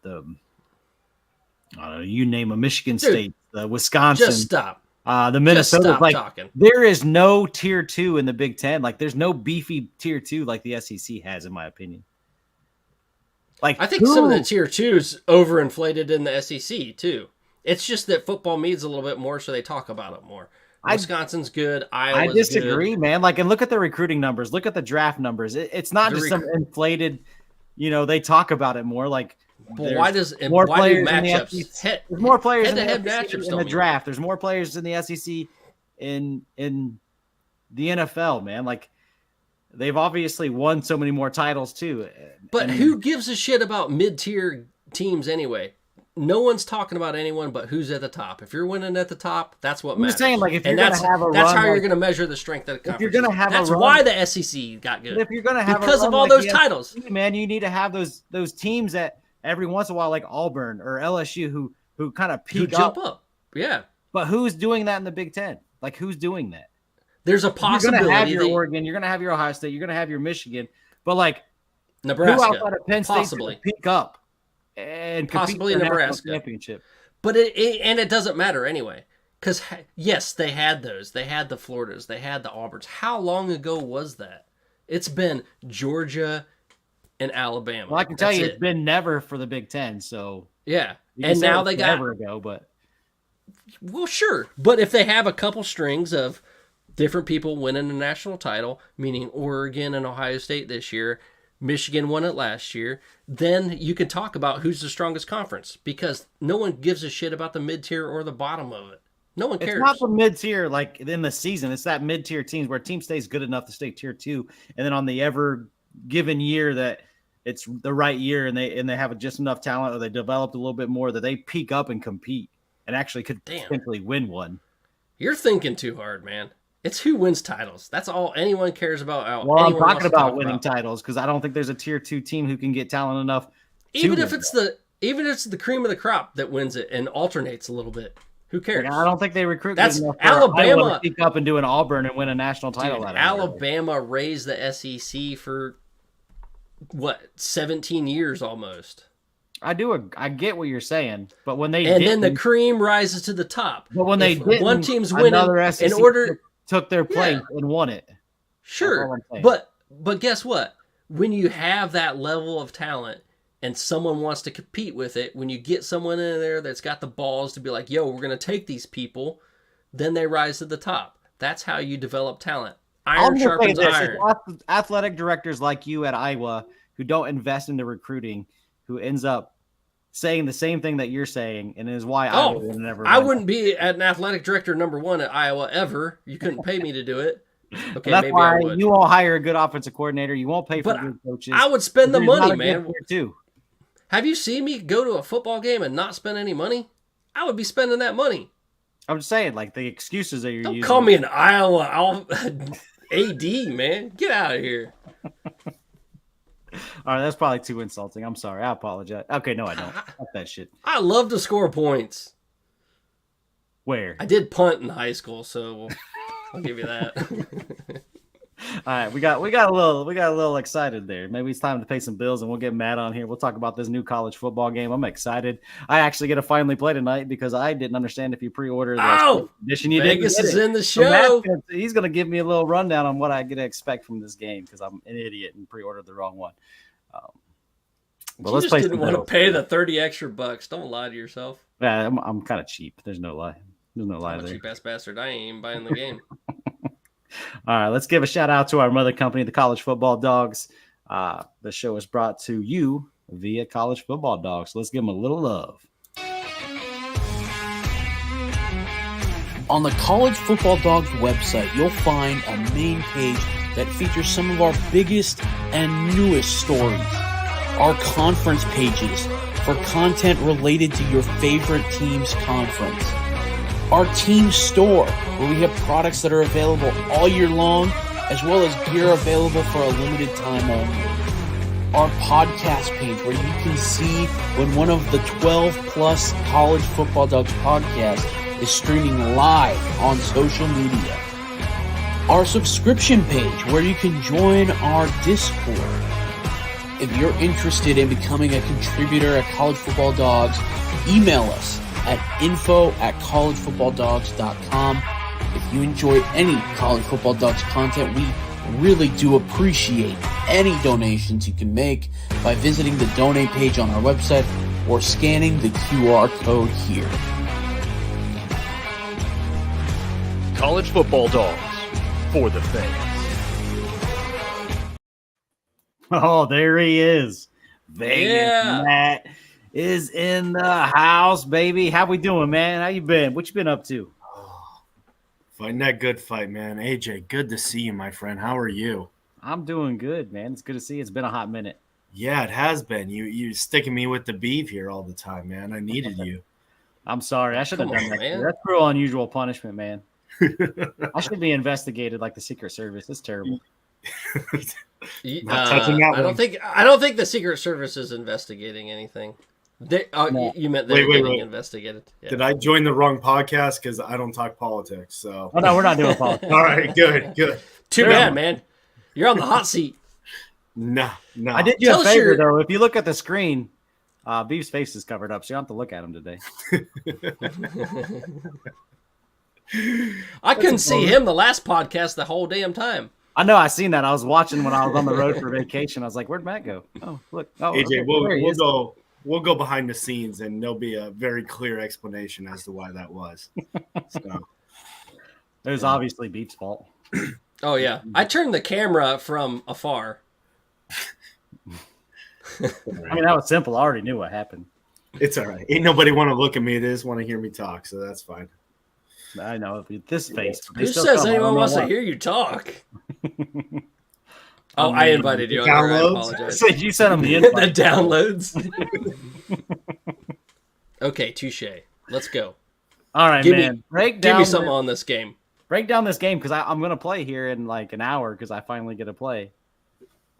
I don't know, you name a Michigan State, the Wisconsin. Just stop. The Minnesota. Like, talking. there is no tier 2 in the Big Ten. Like, there's no beefy tier 2 like the SEC has, in my opinion. Like, I think some of the tier 2's overinflated in the SEC too. It's just that football means a little bit more, so they talk about it more. Wisconsin's good. Iowa's I disagree, good. man. Like, and look at the recruiting numbers. Look at the draft numbers. It's not just some inflated. They talk about it more. Like, but why do there's matchups? There's more players head-to-head in the SEC matchups in the draft. There's more players in the SEC in the NFL, man. Like, they've obviously won so many more titles too. But who gives a shit about mid-tier teams anyway? No one's talking about anyone but who's at the top. If you're winning at the top, that's what matters. I'm just saying, like, if you're going to have a that's run, how you're going to measure the strength of the conference. If you're going to have that's a run, why the SEC got good. If you're going to have because a run of all like those the titles, SEC, man, you need to have those teams that every once in a while, like Auburn or LSU, who kind of peak jump up. Yeah. But who's doing that in the Big Ten? Like, who's doing that? There's a possibility. You're going to have your Oregon. You're going to have your Ohio State. You're going to have your Michigan. But, like, Nebraska, who outside of Penn State possibly peak up and possibly compete for Nebraska championship? But it doesn't matter anyway, because yes, they had those. They had the Floridas. They had the Auburns. How long ago was that? It's been Georgia and Alabama. Well, I can tell you, it's been never for the Big Ten. So yeah, and now they got never ago, but well, sure. But if they have a couple strings of different people winning a national title, meaning Oregon and Ohio State this year, Michigan won it last year, then you can talk about who's the strongest conference, because no one gives a shit about the mid-tier or the bottom of it. No one cares. It's not the mid-tier like in the season. It's that mid-tier teams where a team stays good enough to stay tier 2, and then on the ever given year that it's the right year and they have just enough talent or they developed a little bit more that they peak up and compete and actually could potentially win one. You're thinking too hard, man. It's who wins titles. That's all anyone cares about. Well, I'm talking about winning titles because I don't think there's a tier 2 team who can get talent enough. Even if it's the cream of the crop that wins it and alternates a little bit, who cares? Like, I don't think they recruit. That's good enough Alabama to peak up and do an Auburn and win a national title. Dude, Alabama raised the SEC for what, 17 years almost. I get what you're saying, but when they And then the didn't, cream rises to the top. but when they If didn't, one team's winning, another SEC in order, took their place Yeah. and won it. That's all sure, I'm saying. but guess what? When you have that level of talent and someone wants to compete with it, when you get someone in there that's got the balls to be like, yo, we're going to take these people, then they rise to the top. That's how you develop talent. I'm Iron gonna say sharpens this, iron. it's athletic directors like you at Iowa who don't invest into recruiting, who ends up saying the same thing that you're saying, and is why Iowa would never. I win. wouldn't be an athletic director #1 at Iowa ever. You couldn't pay me to do it. Okay, That's maybe why I would. you won't hire a good offensive coordinator. You won't pay for But good coaches. I would spend the There's not money, a good man. player, too. Have you seen me go to a football game and not spend any money? I would be spending that money. I'm just saying, like the excuses that you're Don't using. call me an Iowa AD, man. Get out of here. All right, that's probably too insulting. I'm sorry. I apologize. Okay, no, I don't. Fuck that shit. I love to score points. Where? I did punt in high school, so I'll give you that. All right, we got a little excited there. Maybe it's time to pay some bills, and we'll get Matt on here. We'll talk about this new college football game. I'm excited. I actually get to finally play tonight because I didn't understand if you pre-order the edition. You Vegas didn't is get it. in the So show. he's going to give me a little rundown on what I get to expect from this game because I'm an idiot and pre-ordered the wrong one. But You let's just play didn't some want to bills. pay the 30 extra bucks. Don't lie to yourself. Yeah, I'm kind of cheap. There's no lie. There's no lie I'm a there. cheap ass bastard. I ain't even buying the game. All right, let's give a shout out to our mother company, the College Football Dogs. The show is brought to you via College Football Dogs. So let's give them a little love. On the College Football Dogs website, you'll find a main page that features some of our biggest and newest stories. Our conference pages for content related to your favorite team's conference. Our team store, where we have products that are available all year long, as well as gear available for a limited time only. Our podcast page, where you can see when one of the 12 plus College Football Dogs podcasts is streaming live on social media. Our subscription page, where you can join our Discord. If you're interested in becoming a contributor at College Football Dogs, email us at info@collegefootballdogs.com. If you enjoy any College Football Dogs content, we really do appreciate any donations you can make by visiting the donate page on our website or scanning the QR code here. College Football Dogs, for the fans. Oh, there he is. Vegas Yeah. Matt is in the house, baby. How we doing, man? How you been? What you been up to? Fighting that good fight, man. AJ, good to see you, my friend. How are you? I'm doing good, man. It's good to see you. It's been a hot minute. Yeah, it has been. You sticking me with the beef here all the time, man. I needed you. I'm sorry. I should have Come done on, that. man. That's cruel, unusual punishment, man. I should be investigated like the Secret Service. It's terrible. Not touching that I one. don't think the Secret Service is investigating anything. No. You meant they're Wait. getting investigated. Yeah. Did I join the wrong podcast? Because I don't talk politics. So Oh no, we're not doing politics. all right, good. Too bad, man. You're on the hot seat. No. I did you Tell a us favor your- though. If you look at the screen, Beef's face is covered up, so you don't have to look at him today. I couldn't see him the last podcast the whole damn time. I know. I seen that. I was watching when I was on the road for vacation. I was like, "Where'd Matt go?" Oh, look. Oh, AJ, okay, there he is. we'll go behind the scenes, and there'll be a very clear explanation as to why that was. So It was obviously Beef's fault. Oh yeah, I turned the camera from afar. I mean, that was simple. I already knew what happened. it's all right. Ain't nobody want to look at me. They just want to hear me talk, so that's fine. I know this face. Who says anyone wants to hear you talk? Oh, I invited you. I apologize. Said you sent him the The invite. downloads. Okay, touche. Let's go. All right, Give me- man. Break Give down. me something on this game. Break down this game because I'm gonna play here in like an hour because I finally get to play.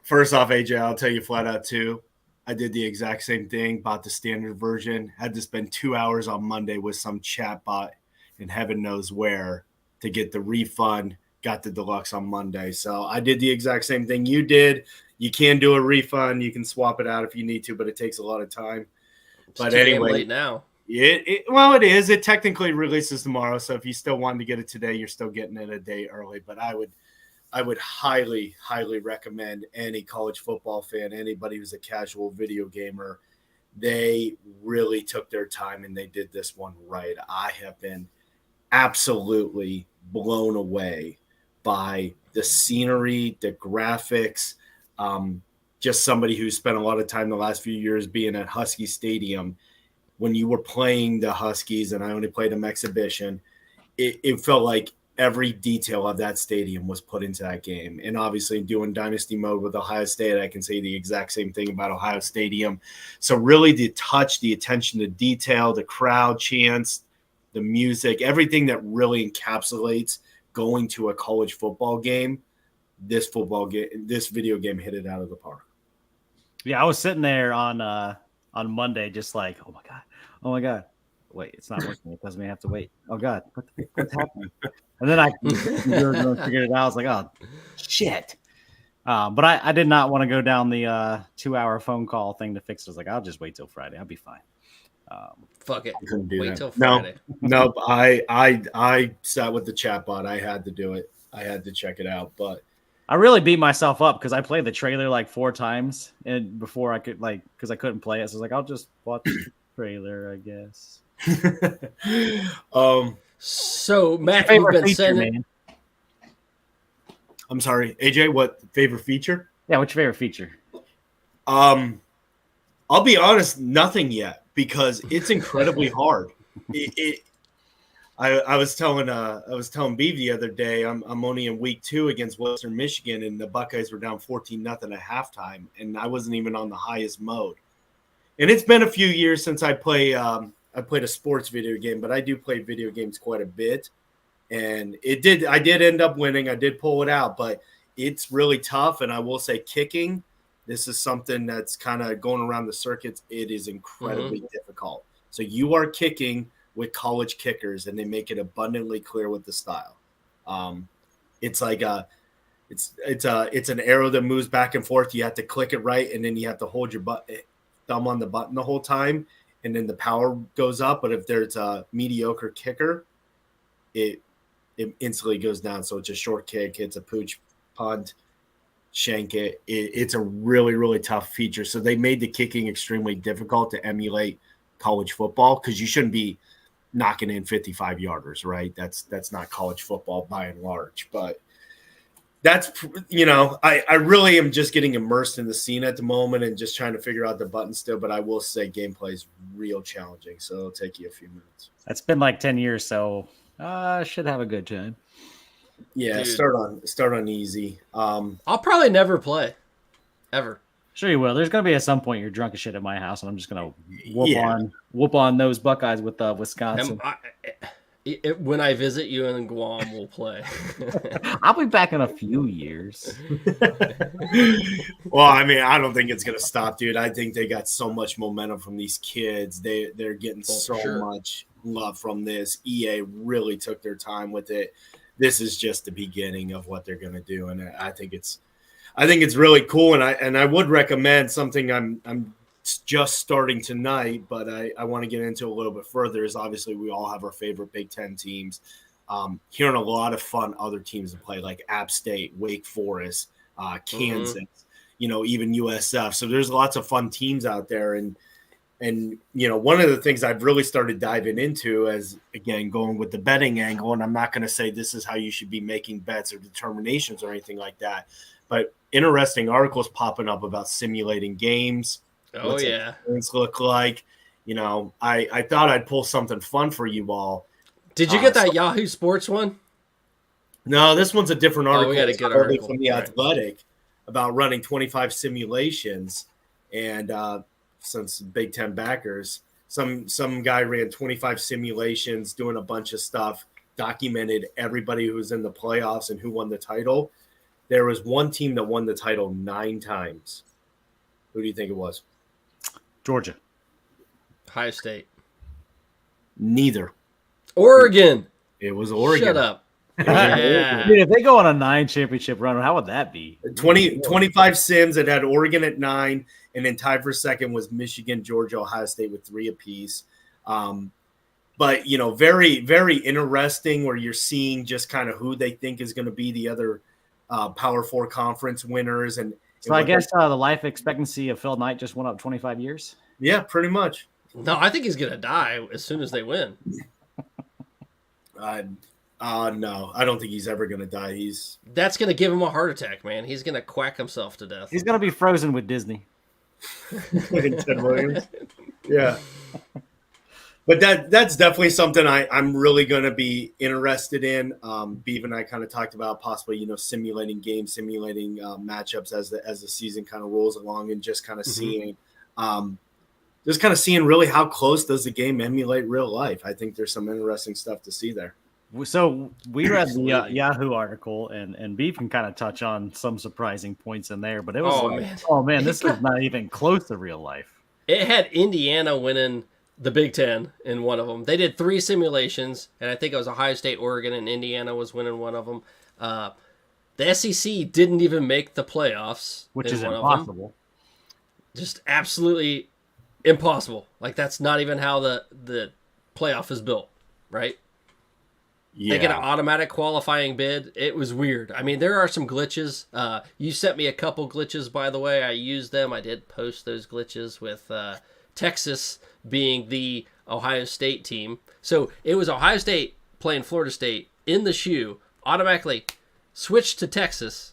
First off, AJ, I'll tell you flat out too. I did the exact same thing, bought the standard version, had to spend 2 hours on Monday with some chat bot in heaven knows where to get the refund, got the deluxe on Monday. So I did the exact same thing you did. You can do a refund. You can swap it out if you need to, but it takes a lot of time. It's But too damn anyway, late now. Well, it is. It technically releases tomorrow. So if you still wanted to get it today, you're still getting it a day early. But I would highly, highly recommend any college football fan, anybody who's a casual video gamer, they really took their time and they did this one right. I have been absolutely blown away by the scenery, the graphics. Just somebody who spent a lot of time the last few years being at Husky Stadium. When you were playing the Huskies, and I only played them exhibition, it felt like every detail of that stadium was put into that game. And obviously doing dynasty mode with Ohio State, I can say the exact same thing about Ohio Stadium. So really the touch, the attention to detail, the crowd chants, the music, everything that really encapsulates going to a college football game, this video game hit it out of the park. Yeah, I was sitting there on Monday just like, oh my God. Wait, it's not working. It doesn't mean I have to wait. Oh God, what's happening? And then I figured it out. I was like, oh shit. But I did not want to go down the 2-hour phone call thing to fix it. I was like, I'll just wait till Friday. I'll be fine. Fuck it. Wait till Friday. No, I sat with the chatbot. I had to do it. I had to check it out. But I really beat myself up because I played the trailer like 4 times and before I could because I couldn't play it. So I was like, I'll just watch the trailer, I guess. So Matt, you've been sending. Man. I'm sorry, AJ. What favorite feature? Yeah, what's your favorite feature? I'll be honest, nothing yet because it's incredibly hard. I was telling Beeve the other day, I'm only in week 2 against Western Michigan, and the Buckeyes were down 14-0 at halftime, and I wasn't even on the highest mode. And it's been a few years since I played a sports video game, but I do play video games quite a bit. And I did end up winning. I did pull it out, but it's really tough. And I will say kicking, this is something that's kind of going around the circuits. It is incredibly difficult. So you are kicking with college kickers, and they make it abundantly clear with the style. It's like it's an arrow that moves back and forth. You have to click it right, and then you have to hold your thumb on the button the whole time, and then the power goes up. But if there's a mediocre kicker, it instantly goes down. So it's a short kick, it's a pooch, punt, shank it. It's a really, really tough feature. So they made the kicking extremely difficult to emulate college football because you shouldn't be knocking in 55-yarders, right? That's not college football by and large. But that's, I really am just getting immersed in the scene at the moment and just trying to figure out the button still. But I will say gameplay is real challenging, so it'll take you a few minutes. It's been like 10 years, so I should have a good time. Yeah, Dude. start on easy. I'll probably never play, ever. Sure you will. There's gonna be at some point you're drunk as shit at my house, and I'm just gonna whoop on those Buckeyes with Wisconsin. When I visit you in Guam, we'll play. I'll be back in a few years. Well, I mean, I don't think it's gonna stop, dude. I think they got so much momentum from these kids. They're getting much love from this. EA really took their time with it. This is just the beginning of what they're gonna do, and I think it's really cool. And I would recommend something I'm just starting tonight, but I want to get into a little bit further. Is obviously we all have our favorite Big Ten teams. Hearing a lot of fun other teams to play, like App State, Wake Forest, Kansas, even USF. So there's lots of fun teams out there. And one of the things I've really started diving into as, again, going with the betting angle, and I'm not going to say this is how you should be making bets or determinations or anything like that, but interesting articles popping up about simulating games. Oh, what's yeah. Things look like. I thought I'd pull something fun for you all. Did you get that Yahoo Sports one? No, this one's a different article. We got a good article from the Athletic about running 25 simulations, and since Big Ten backers, some guy ran 25 simulations, doing a bunch of stuff, documented everybody who was in the playoffs and who won the title. There was one team that won the title 9 times. Who do you think it was? Georgia. Ohio State. Neither. Oregon. It was Oregon. Shut up. Yeah. Dude, if they go on a 9 championship run, how would that be? 25 Sims. It had Oregon at 9, and then tied for second was Michigan, Georgia, Ohio State with 3 apiece. But very, very interesting where you're seeing just kind of who they think is going to be the other Power 4 conference winners. And So I guess the life expectancy of Phil Knight just went up 25 years. Yeah, pretty much. No, I think he's gonna die as soon as they win. No, I don't think he's ever going to die. That's gonna give him a heart attack, man. He's gonna quack himself to death. He's gonna be frozen with Disney. Ted Williams. Yeah. But that's definitely something I'm really going to be interested in. Beav and I kind of talked about possibly, simulating games, simulating matchups as the season kind of rolls along, and just kind of seeing really how close does the game emulate real life. I think there's some interesting stuff to see there. So we read the Yahoo article, and Beef can kind of touch on some surprising points in there, but it was this is not even close to real life. It had Indiana winning the Big Ten in one of them. They did 3 simulations, and I think it was Ohio State, Oregon, and Indiana was winning one of them. The SEC didn't even make the playoffs, which is one impossible. Just absolutely impossible. Like, that's not even how the playoff is built, right? Yeah. They get an automatic qualifying bid. It was weird. I mean, there are some glitches. You sent me a couple glitches, by the way. I used them. I did post those glitches with Texas being the Ohio State team. So it was Ohio State playing Florida State in the shoe, automatically switched to Texas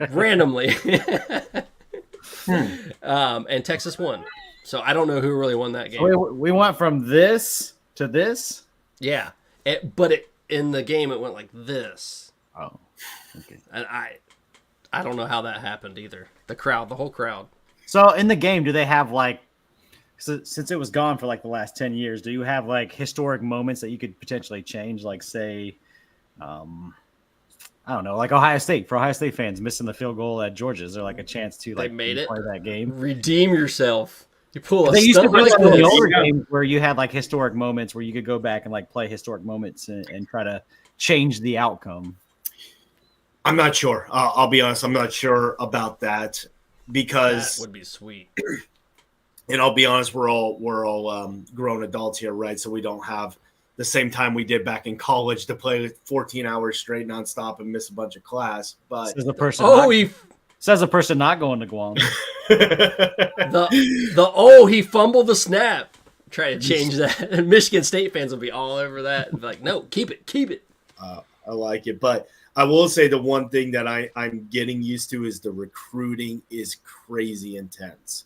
randomly. And Texas won. So I don't know who really won that game. We went from this to this? Yeah. In the game, it went like this. Oh, okay. And I don't know how that happened either. The whole crowd. So in the game, do they have since it was gone for the last 10 years, do you have historic moments that you could potentially change? Like say, I don't know, like Ohio State, for Ohio State fans missing the field goal at Georgia. Is there a chance to they made it play that game? Redeem yourself. You pull a They used to stunt play like the this. older games where you had historic moments where you could go back and play historic moments and try to change the outcome. I'm not sure. I'll be honest. I'm not sure about that because that would be sweet. And I'll be honest, we're all grown adults here, right? So we don't have the same time we did back in college to play 14 hours straight nonstop and miss a bunch of class. But says the person. Says a person not going to Guam. He fumbled the snap. Try to change that. And Michigan State fans will be all over that. Like, no, keep it. I like it. But I will say the one thing that I'm getting used to is the recruiting is crazy intense.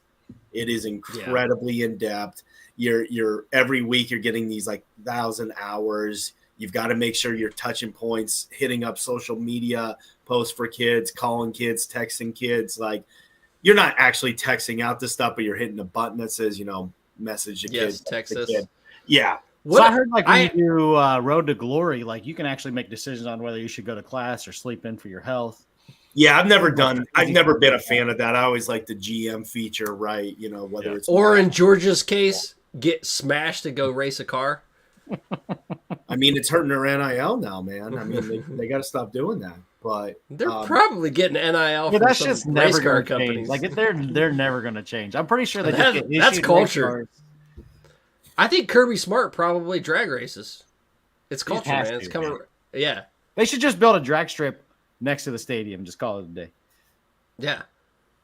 It is incredibly in depth. You're every week you're getting these 1,000 hours. You've got to make sure you're touching points, hitting up social media posts for kids, calling kids, texting kids. You're not actually texting out this stuff, but you're hitting a button that says, message the kid. Text us. Yeah. So I heard when you do Road to Glory, you can actually make decisions on whether you should go to class or sleep in for your health. Yeah, I've never been a fan of that. I always like the GM feature, right? Whether it's or in Georgia's case, get smashed to go race a car. I mean, it's hurting their NIL now, man. I mean, they got to stop doing that. But they're probably getting NIL from that's some just race never car going to change. companies. They're never going to change. I'm pretty sure that's culture. I think Kirby Smart probably drag races. It's culture, man. It's coming. Yeah, they should just build a drag strip next to the stadium. Just call it a day. Yeah.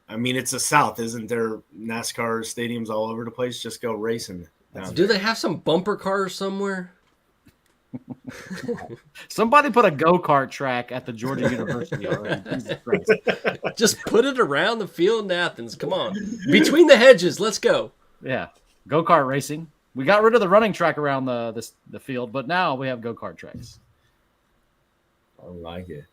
I mean, it's the South, isn't there? NASCAR stadiums all over the place. Just go racing. Do they have some bumper cars somewhere? Somebody put a go-kart track at the Georgia University already. Jesus Christ. Just put it around the field in Athens. Come on. Between the hedges. Let's go. Yeah. Go-kart racing. We got rid of the running track around the field, but now we have go-kart tracks. I like it.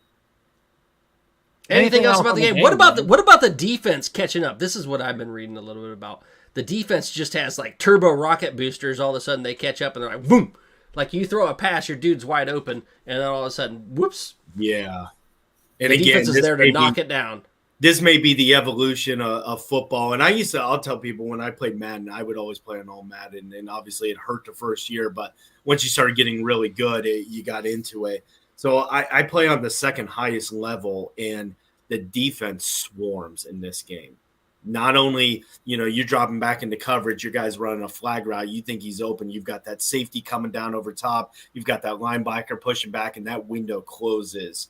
Anything else about the game? What about the defense catching up? This is what I've been reading a little bit about. The defense just has turbo rocket boosters. All of a sudden they catch up and they're like, boom. Like you throw a pass, your dude's wide open, and then all of a sudden, whoops. Yeah. And the again, defense is there to knock it down. This may be the evolution of football. And I'll tell people when I played Madden, I would always play on all Madden. And obviously it hurt the first year, but once you started getting really good, you got into it. So I play on the second highest level, and the defense swarms in this game. Not only, you're dropping back into coverage, your guy's running a flag route, you think he's open, you've got that safety coming down over top, you've got that linebacker pushing back, and that window closes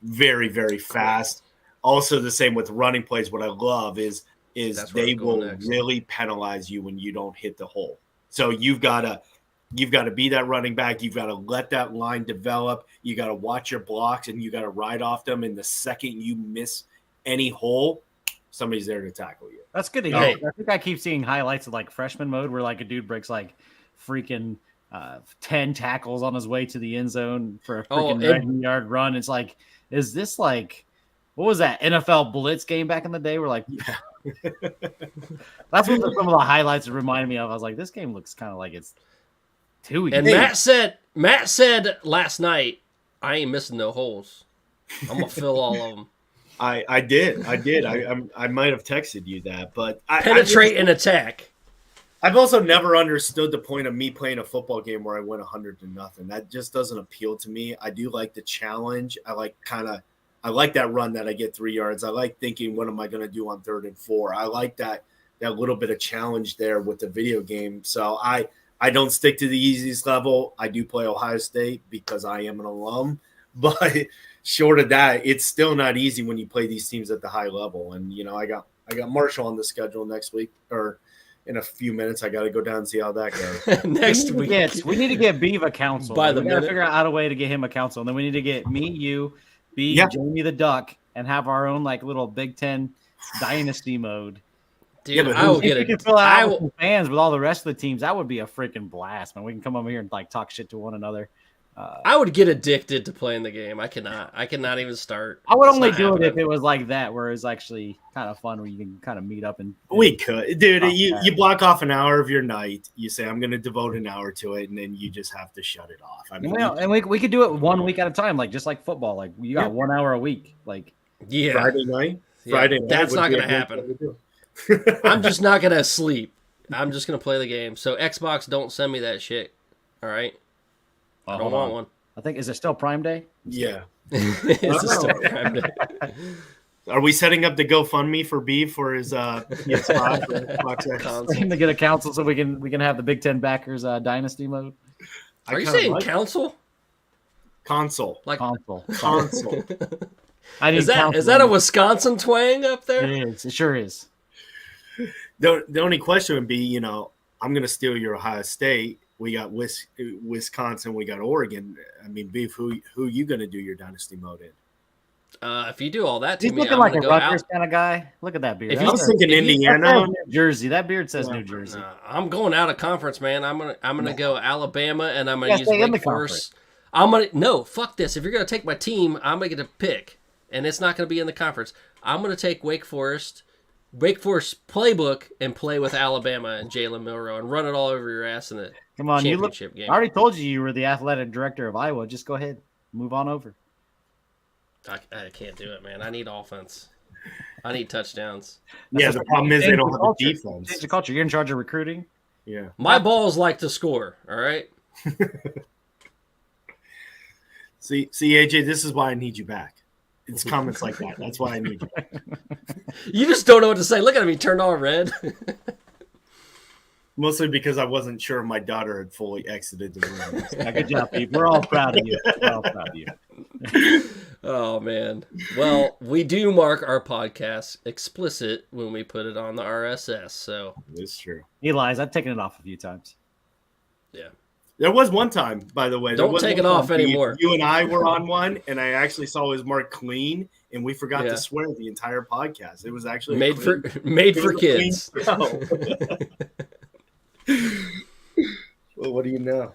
very, very fast. Also, the same with running plays. What I love is they will really penalize you when you don't hit the hole. So you've got to be that running back. You've got to let that line develop. You got to watch your blocks, and you got to ride off them. And the second you miss any hole, somebody's there to tackle you. That's good to hear. I think I keep seeing highlights of like freshman mode where like a dude breaks like freaking 10 tackles on his way to the end zone for a freaking 90-yard run. It's like, is this like, what was that NFL blitz game back in the day? We're like, that's what some of the highlights reminded me of. I was like, this game looks kind of like it's too easy. And Matt said last night, I ain't missing no holes. I'm gonna fill all of them. I did. I might have texted you that, but penetrate and attack. I've also never understood the point of me playing a football game where I win 100-0. That just doesn't appeal to me. I do like the challenge. I like that run that I get 3 yards. I like thinking, what am I going to do on 3rd and 4? I like that little bit of challenge there with the video game. So I don't stick to the easiest level. I do play Ohio State because I am an alum, but short of that, it's still not easy when you play these teams at the high level. And I got Marshall on the schedule next week, or in a few minutes. I got to go down and see how that goes. Next week, we need to get Beav a council. We got to figure out a way to get him a council, and then we need to get me, you, Beav, Jamie the Duck, and have our own like little Big Ten dynasty mode. Dude, I will get it. I will fans with all the rest of the teams. That would be a freaking blast, man. We can come over here and like talk shit to one another. I would get addicted to playing the game. I cannot even start. I would only do it if it was like that, where it's actually kind of fun, where you can kind of meet up and we could, dude. You block off an hour of your night. You say, I'm going to devote an hour to it, and then you just have to shut it off. I mean, and we could do it 1 week at a time, like just like football. Like you got 1 hour a week, like Friday night. Friday night. That's not going to happen. I'm just not going to sleep. I'm just going to play the game. So Xbox, don't send me that shit. All right. I don't want one. I think, is it still Prime Day? Yeah. It's still Prime Day. Are we setting up the GoFundMe for Beef for his PS5? We're to get a council so we can have the Big Ten backers dynasty mode. Are you saying council? Console. Like console. Is that a Wisconsin twang up there? It is. It sure is. The only question would be, I'm going to steal your Ohio State. We got Wisconsin. We got Oregon. I mean, Beef, who you going to do your dynasty mode in? If you do all that to He's me, looking I'm like gonna a go Rutgers out. kind of guy. Look at that beard. I was thinking Indiana, New Jersey. That beard says New Jersey. I'm going out of conference, man. I'm gonna go Alabama, and I'm gonna use stay in Wake the Forest. Fuck this. If you're gonna take my team, I'm gonna get a pick, and it's not gonna be in the conference. I'm gonna take Wake Forest playbook, and play with Alabama and Jalen Milroe and run it all over your ass in the championship game. I already told you were the athletic director of Iowa. Just go ahead, move on over. I can't do it, man. I need offense. I need touchdowns. The problem is they don't have a defense. Change the culture. You're in charge of recruiting. Yeah. My balls like to score. All right. See, AJ, this is why I need you back. It's comments like that. That's why I need you back. You just don't know what to say. Look at me, turned all red. Mostly because I wasn't sure my daughter had fully exited the room. Good job, Pete. We're all proud of you. We're all proud of you. Oh, man. Well, we do mark our podcast explicit when we put it on the RSS. So it's true. He lies. I've taken it off a few times. Yeah. There was one time, by the way. Don't take it off anymore. You and I were on one, and I actually saw it was marked clean, and we forgot to swear the entire podcast. It was actually made for kids. Well, what do you know?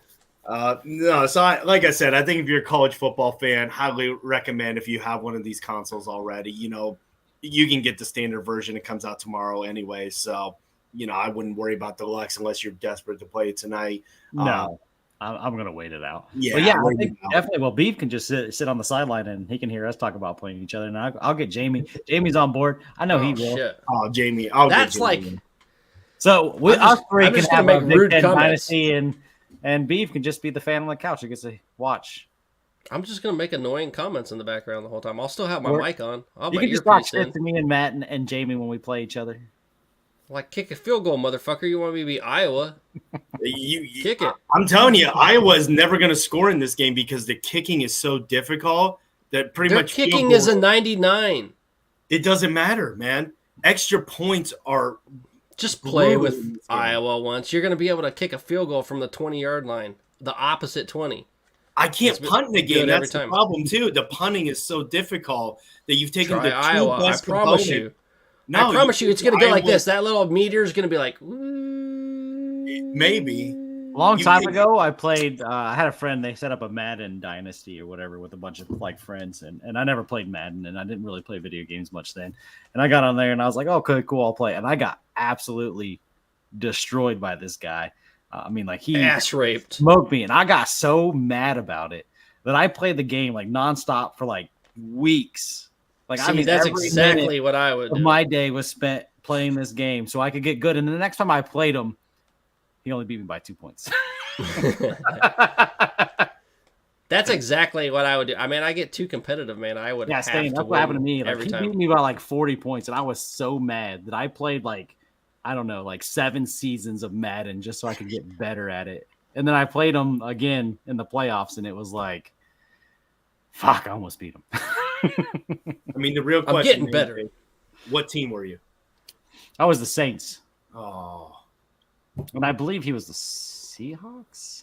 No, so like I said, I think if you're a college football fan, highly recommend if you have one of these consoles already. You can get the standard version. It comes out tomorrow anyway, so I wouldn't worry about the deluxe unless you're desperate to play it tonight. No, I'm gonna wait it out. Yeah, but I think definitely. Well, Beef can just sit on the sideline and he can hear us talk about playing each other. And I'll get Jamie. Jamie's on board. I know he will. Shit. Oh, Jamie, that's like. So us three can have a Big Ten comments. dynasty, and Beef can just be the fan on the couch. He gets to watch. I'm just gonna make annoying comments in the background the whole time. I'll still have my Or- mic on. I'll You bet can your just talk piece shit in. to me and Matt and Jamie when we play each other. Like, kick a field goal, motherfucker. You want me to be Iowa? Kick it. I'm telling you, Iowa is never going to score in this game because the kicking is so difficult that pretty Their much field kicking is goals- a 99. It doesn't matter, man. Extra points are Just play brutal in with this game. Iowa once. You're going to be able to kick a field goal from the 20-yard line, the opposite 20. I can't It's punt in the good game. every That's the time. problem too. The punting is so difficult that you've taken Try the two Iowa. I best promise you. components. No, I promise you, it's going to go like Iowa- this. That little meteor is going to be like, Maybe. A long You time can- ago, I played. I had a friend. They set up a Madden Dynasty or whatever with a bunch of like friends, and I never played Madden, and I didn't really play video games much then. And I got on there, and I was like, "Okay, cool, I'll play." And I got absolutely destroyed by this guy. I mean, like he ass raped. smoked me, and I got so mad about it that I played the game like nonstop for like weeks. Like See, I mean, that's every exactly minute what I would of do. my day was spent playing this game so I could get good. And the next time I played him, he only beat me by 2 points. That's exactly what I would do. I mean, I get too competitive, man. I would Yeah, have same. to That's what happened to win me. Like, every he time. beat me by like 40 points, and I was so mad that I played like, I don't know, like 7 seasons of Madden just so I could get better at it. And then I played him again in the playoffs, and it was like, fuck, I almost beat him. I mean, the real I'm question getting better. is, what team were you? I was the Saints, Oh, and I believe he was the Seahawks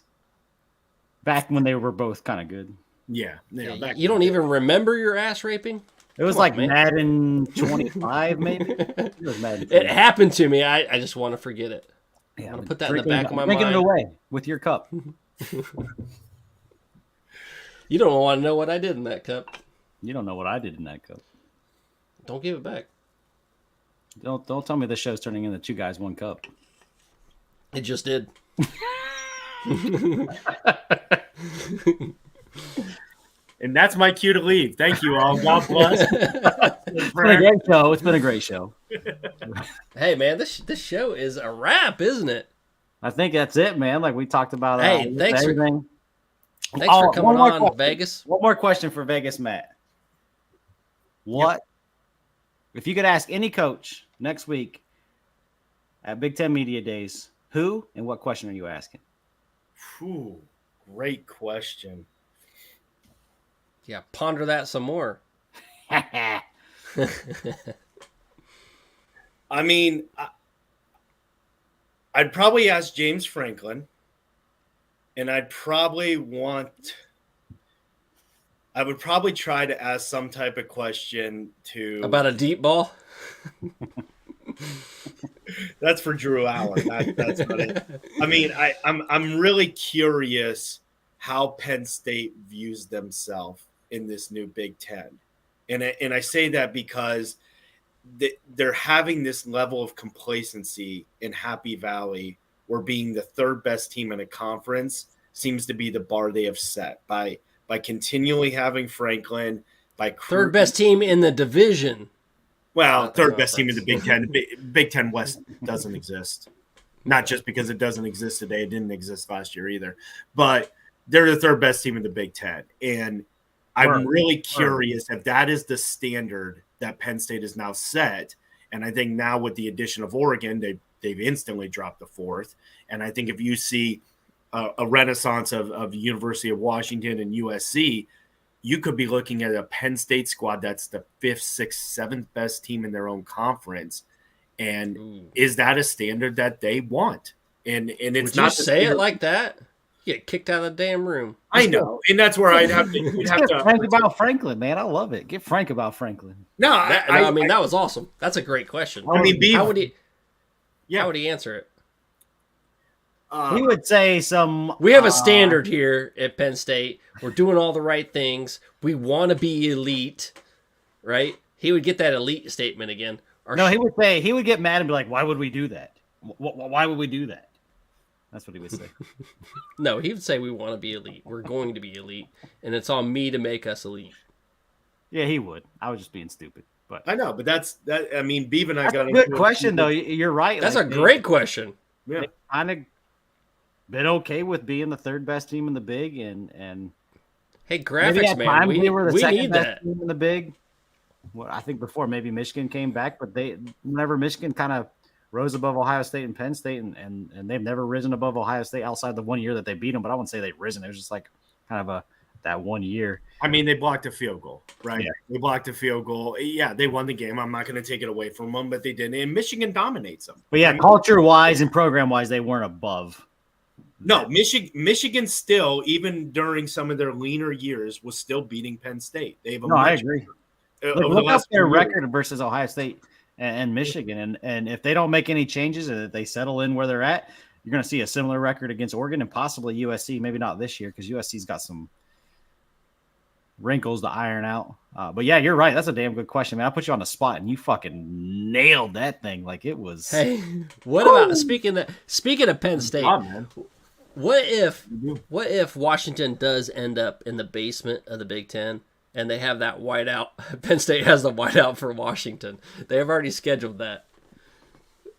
back when they were both kind of good. yeah. Back You don't even remember your ass raping? It was Come on, like man. Madden 25, maybe. It was Madden It 25. happened to me. I just want to forget it. Yeah, I want I'm to put that in the drinking- back of my drinking mind. it away with your cup. You don't want to know what I did in that cup. You don't know what I did in that cup. Don't give it back. Don't tell me this show's turning into 2 guys, 1 cup. It just did. And that's my cue to leave. Thank you all. God bless. It's been a great show. It's been a great show. Hey, man, this show is a wrap, isn't it? I think that's it, man. Like we talked about Hey, thanks for- everything. Thanks for one coming more on, question. Vegas. One more question for Vegas Matt. What if you could ask any coach next week at Big Ten Media Days, who and what question are you asking? Whew, great question. Yeah, ponder that some more. I mean, I'd probably ask James Franklin, and I would probably try to ask some type of question to About a deep ball? That's for Drew Allen. That's not it. I mean, I'm really curious how Penn State views themselves in this new Big Ten, and I say that because they're having this level of complacency in Happy Valley, where being the 3rd best team in a conference seems to be the bar they have set by continually having Franklin, by 3rd best team in the division. Well, Not the 3rd best team in the Big conference. Ten. Big Ten West doesn't exist. Not just because it doesn't exist today. It didn't exist last year either. But they're the 3rd best team in the Big Ten. And I'm really curious if that is the standard that Penn State is now set. And I think now with the addition of Oregon, they've instantly dropped the 4th. And I think if you see a renaissance of University of Washington and USC, you could be looking at a Penn State squad that's the 5th, 6th, 7th best team in their own conference. And is that a standard that they want? And it's Would you not the say it standard- like that? You get kicked out of the damn room. I know, and that's where I'd have to. You'd have Get to frank about Franklin, man. I love it. Get frank about Franklin. no, I mean, that was awesome. That's a great question. I mean, how would he? Yeah. How would he answer it? He would say some. We have a standard here at Penn State. We're doing all the right things. We want to be elite, right? He would get that elite statement again. Or No, he would get mad and be like, "Why would we do that? Why would we do that?" That's what he would say. No, he would say we want to be elite. We're going to be elite, and it's on me to make us elite. Yeah, he would. I was just being stupid, but I know, but that's that. I mean, Beav and I that's got a good into question, though. You're right. That's like, a great question. Yeah, kind of been okay with being the 3rd best team in the Big, and Hey, Maybe graphics, at man. times they were the We second need best that. team in the Big. Well, I think before maybe Michigan came back, but whenever Michigan kind of rose above Ohio State and Penn State, and they've never risen above Ohio State outside the 1 year that they beat them. But I wouldn't say they've risen. It was just like kind of that 1 year. I mean, they blocked a field goal, right? Yeah. They blocked a field goal. Yeah, they won the game. I'm not going to take it away from them, but they didn't. And Michigan dominates them. But yeah, culture-wise and program-wise, they weren't above. No, Michigan still, even during some of their leaner years, was still beating Penn State. They have a I agree. Look up their record versus Ohio State and Michigan, and if they don't make any changes and if they settle in where they're at, you're going to see a similar record against Oregon and possibly USC. Maybe not this year because USC's got some wrinkles to iron out. But yeah, you're right. That's a damn good question, man. I put you on the spot and you fucking nailed that thing like it was. Hey, what about speaking of Penn State? Man. What if Washington does end up in the basement of the Big Ten and they have that whiteout? Penn State has the whiteout for Washington. They have already scheduled that.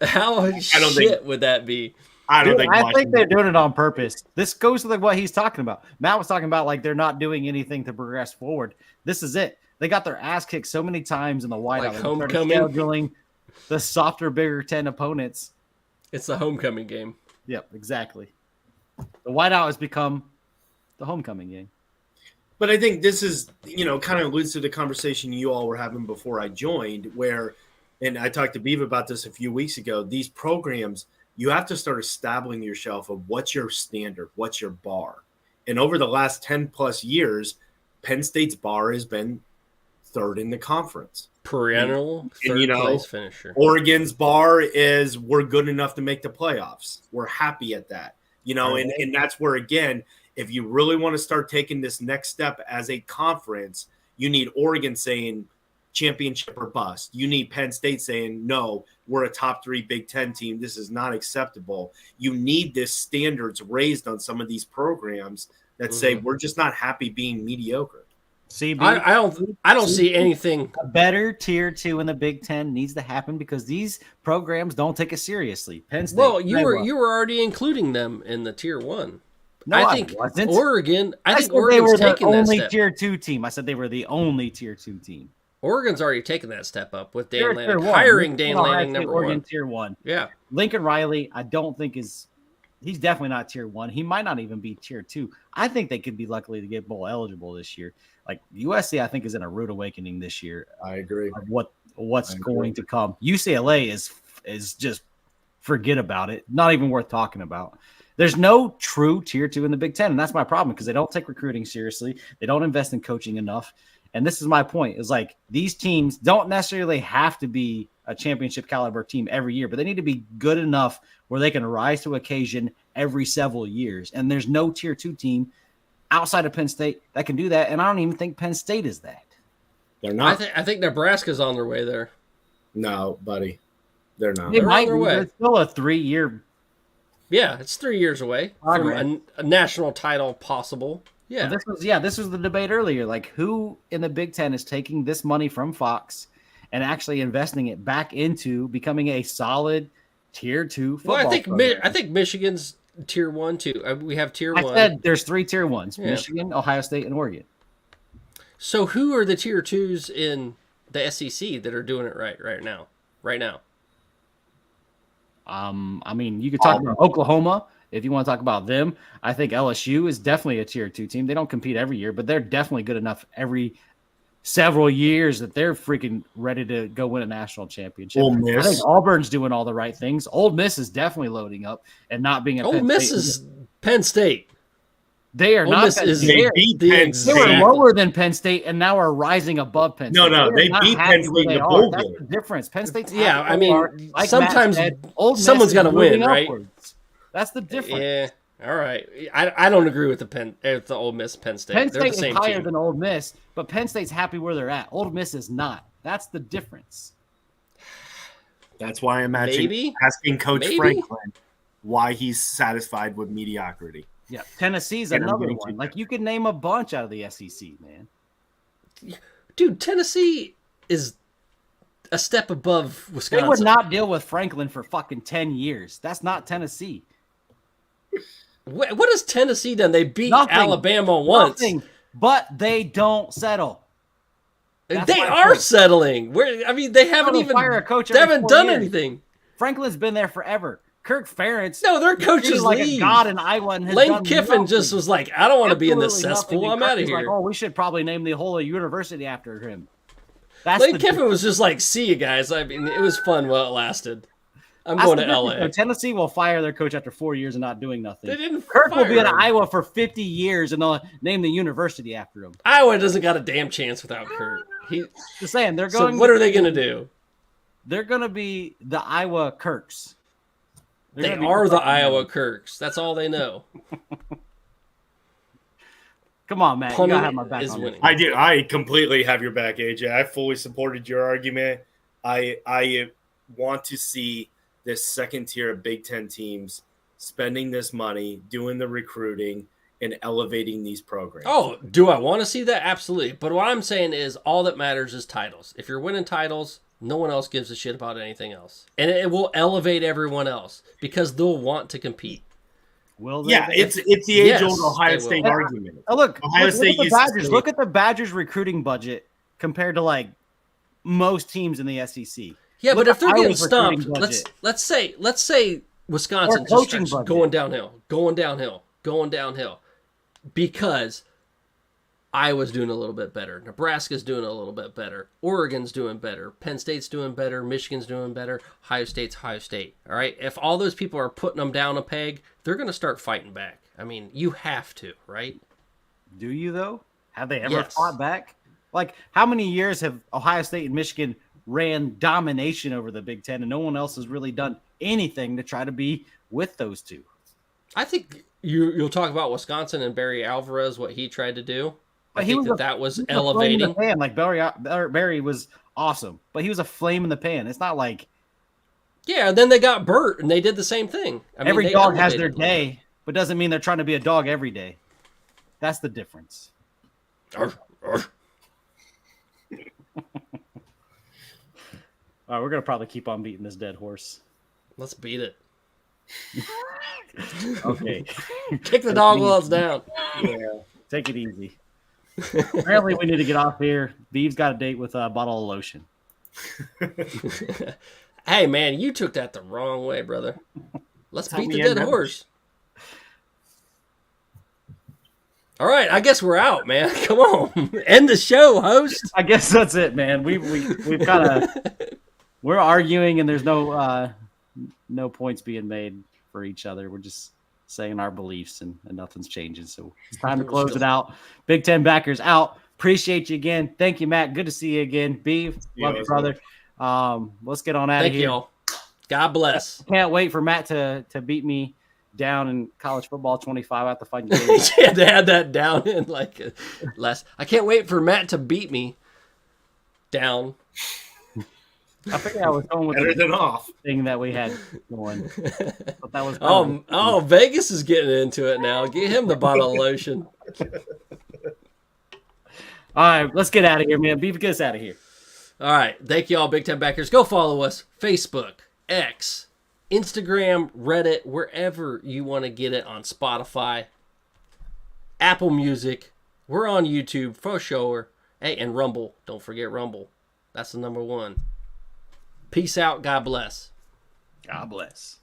How shit would that be? I think they're doing it on purpose. This goes to what he's talking about. Matt was talking about like they're not doing anything to progress forward. This is it. They got their ass kicked so many times in the whiteout. Like they homecoming? scheduling the softer, bigger 10 opponents. It's the homecoming game. Yep, exactly. The whiteout has become the homecoming game. But I think this is, kind of alludes to the conversation you all were having before I joined, where, and I talked to Beav about this a few weeks ago, these programs, you have to start establishing yourself of what's your standard, what's your bar. And over the last 10 plus years, Penn State's bar has been third in the conference. Perennial third place finisher. Oregon's bar is we're good enough to make the playoffs. We're happy at that. And that's where, again, if you really want to start taking this next step as a conference, you need Oregon saying championship or bust. You need Penn State saying, no, we're a top 3 Big Ten team. This is not acceptable. You need this standards raised on some of these programs that say we're just not happy being mediocre. CB, I don't see anything. A better tier 2 in the Big Ten needs to happen because these programs don't take it seriously. Penn State. Well, you were already including them in the tier 1. No, I think wasn't. Oregon. I think said they were Oregon's the taking that only step. tier 2 team. I said they were the only tier 2 team. Oregon's already taken that step up with Dan Tier Lanning, 1. hiring Dan Ohio Lanning State, number Oregon 1. tier 1. Yeah, Lincoln Riley, I don't think he's definitely not tier 1. He might not even be tier 2. I think they could be lucky to get bowl eligible this year. Like USC, I think is in a rude awakening this year. I agree. Of what's going to come. UCLA is just forget about it. Not even worth talking about. There's no true tier 2 in the Big Ten, and that's my problem because they don't take recruiting seriously. They don't invest in coaching enough. And this is my point, is like these teams don't necessarily have to be a championship caliber team every year, but they need to be good enough where they can rise to occasion every several years. And there's no tier 2 team outside of Penn State that can do that. And I don't even think Penn State is that. They're not. I think Nebraska's on their way there. No, buddy. They're not. They might on their be, way. but it's still a 3-year. Yeah, it's 3 years away from a national title possible. Yeah. This was the debate earlier. Like, who in the Big Ten is taking this money from Fox and actually investing it back into becoming a solid tier 2 football program? I think Michigan's tier 1 too. We have tier 1. I said there's 3 tier 1s: Yeah. Michigan, Ohio State, and Oregon. So who are the tier 2s in the SEC that are doing it right now? Right now. I mean, you could talk about Oklahoma if you want to talk about them. I think LSU is definitely a tier 2 team. They don't compete every year, but they're definitely good enough every several years that they're freaking ready to go win a national championship. Ole Miss. I think Auburn's doing all the right things. Ole Miss is definitely loading up and not being a Ole Miss is Penn State. They are Ole not. Miss is They beat Penn They were lower than Penn State and now are rising above Penn State. No, they beat Penn State in the bowl That's game. the difference. Penn State's Yeah, I mean, like sometimes Matt said, Ole Miss someone's is gonna win, moving right? upwards. That's the difference. Yeah. All right. I don't agree with the Ole Miss Penn State. Penn They're State the same is higher team. than Ole Miss, but Penn State's happy where they're at. Ole Miss is not. That's the difference. That's why I'm asking Coach Franklin why he's satisfied with mediocrity. Yeah, Tennessee's another one. Like, you could name a bunch out of the SEC, man. Dude, Tennessee is a step above Wisconsin. They would not deal with Franklin for fucking 10 years. That's not Tennessee. What has Tennessee done? They beat Nothing. Alabama once. Nothing. but they don't settle. That's They my are point. settling. They haven't They'll even fire a coach they every haven't 4 done years. anything. Franklin's been there forever. Kirk Ferentz. No, their is coaches treated like leave. a god in Iowa and has Lane done Kiffin just nothing. was like, I don't want to be in this Absolutely cesspool. nothing. And I'm Kirk out of is here. Like, oh, we should probably name the whole university after him. That's Lane the Kiffin was just like, see you guys. I mean, it was fun while it lasted. I'm That's going the to difference, LA. though. Tennessee will fire their coach after 4 years and not doing nothing. They didn't Kirk will fire be in him. Iowa for 50 years and they'll name the university after him. Iowa doesn't got a damn chance without Kurt. Just saying, they're So going. what are they going to do? They're going to be the Iowa Kirks. They're They gonna be are the fucking Iowa names. Kirks. That's all they know. Come on, Matt. Punting You gotta have my back is on winning. I do. I completely have your back, AJ. I fully supported your argument. I want to see this second tier of Big Ten teams spending this money, doing the recruiting, and elevating these programs. Oh, do I want to see that? Absolutely. But what I'm saying is all that matters is titles. If you're winning titles, no one else gives a shit about anything else. And it will elevate everyone else because they'll want to compete. Will they? Yeah, it's the age-old Yes, Ohio they will. State argument. Oh, look, Ohio look State at the used to Badgers. say- Look at the Badgers recruiting budget compared to like most teams in the SEC. Yeah, Look but if at they're getting Iowa's recruiting stumped, budget. let's say Wisconsin Or just coaching starts budget. going downhill because Iowa's doing a little bit better, Nebraska's doing a little bit better, Oregon's doing better, Penn State's doing better, Michigan's doing better, Ohio State's Ohio State. All right, if all those people are putting them down a peg, they're going to start fighting back. I mean, you have to, right? Do you though? Have they ever Yes. fought back? Like, how many years have Ohio State and Michigan ran domination over the Big Ten, and no one else has really done anything to try to be with those two? I think you'll talk about Wisconsin and Barry Alvarez, what he tried to do. But I he think was that was he was a flame in elevating. the pan. Like Barry was awesome, but he was a flame in the pan. It's not like Yeah, and then they got Burt, and they did the same thing. I mean, every they dog has their elevated him. day, but doesn't mean they're trying to be a dog every day. That's the difference. Arf, arf. All right, we're gonna probably keep on beating this dead horse. Let's beat it. Okay, Kick the dog while it's down. yeah, take it easy. Apparently, we need to get off here. Beeve's got a date with a bottle of lotion. Hey, man, you took that the wrong way, brother. Let's That's how beat we the end dead up. horse. All right, I guess we're out, man. Come on, end the show, host. I guess that's it, man. We've kind of we're arguing, and there's no points being made for each other. We're just saying our beliefs, and nothing's changing. So it's time to close it out. Big Ten backers out. Appreciate you again. Thank you, Matt. Good to see you again. Beef, love you, brother. Let's get on out Thank of here. you all. God bless. Can't wait for Matt to beat me down in college football 25. I have to find you. Yeah, they had that down in like last. I can't wait for Matt to beat me down. I figured I was going with Better the than off. thing that we had going. But that was Oh, Vegas is getting into it now. Get him the bottle of lotion. All right, let's get out of here, man. Beef, get us out of here. All right. Thank you all, Big Ten backers. Go follow us. Facebook, X, Instagram, Reddit, wherever you want to get it, on Spotify, Apple Music. We're on YouTube for sure. Hey, and Rumble. Don't forget Rumble. That's the number one. Peace out. God bless. God bless.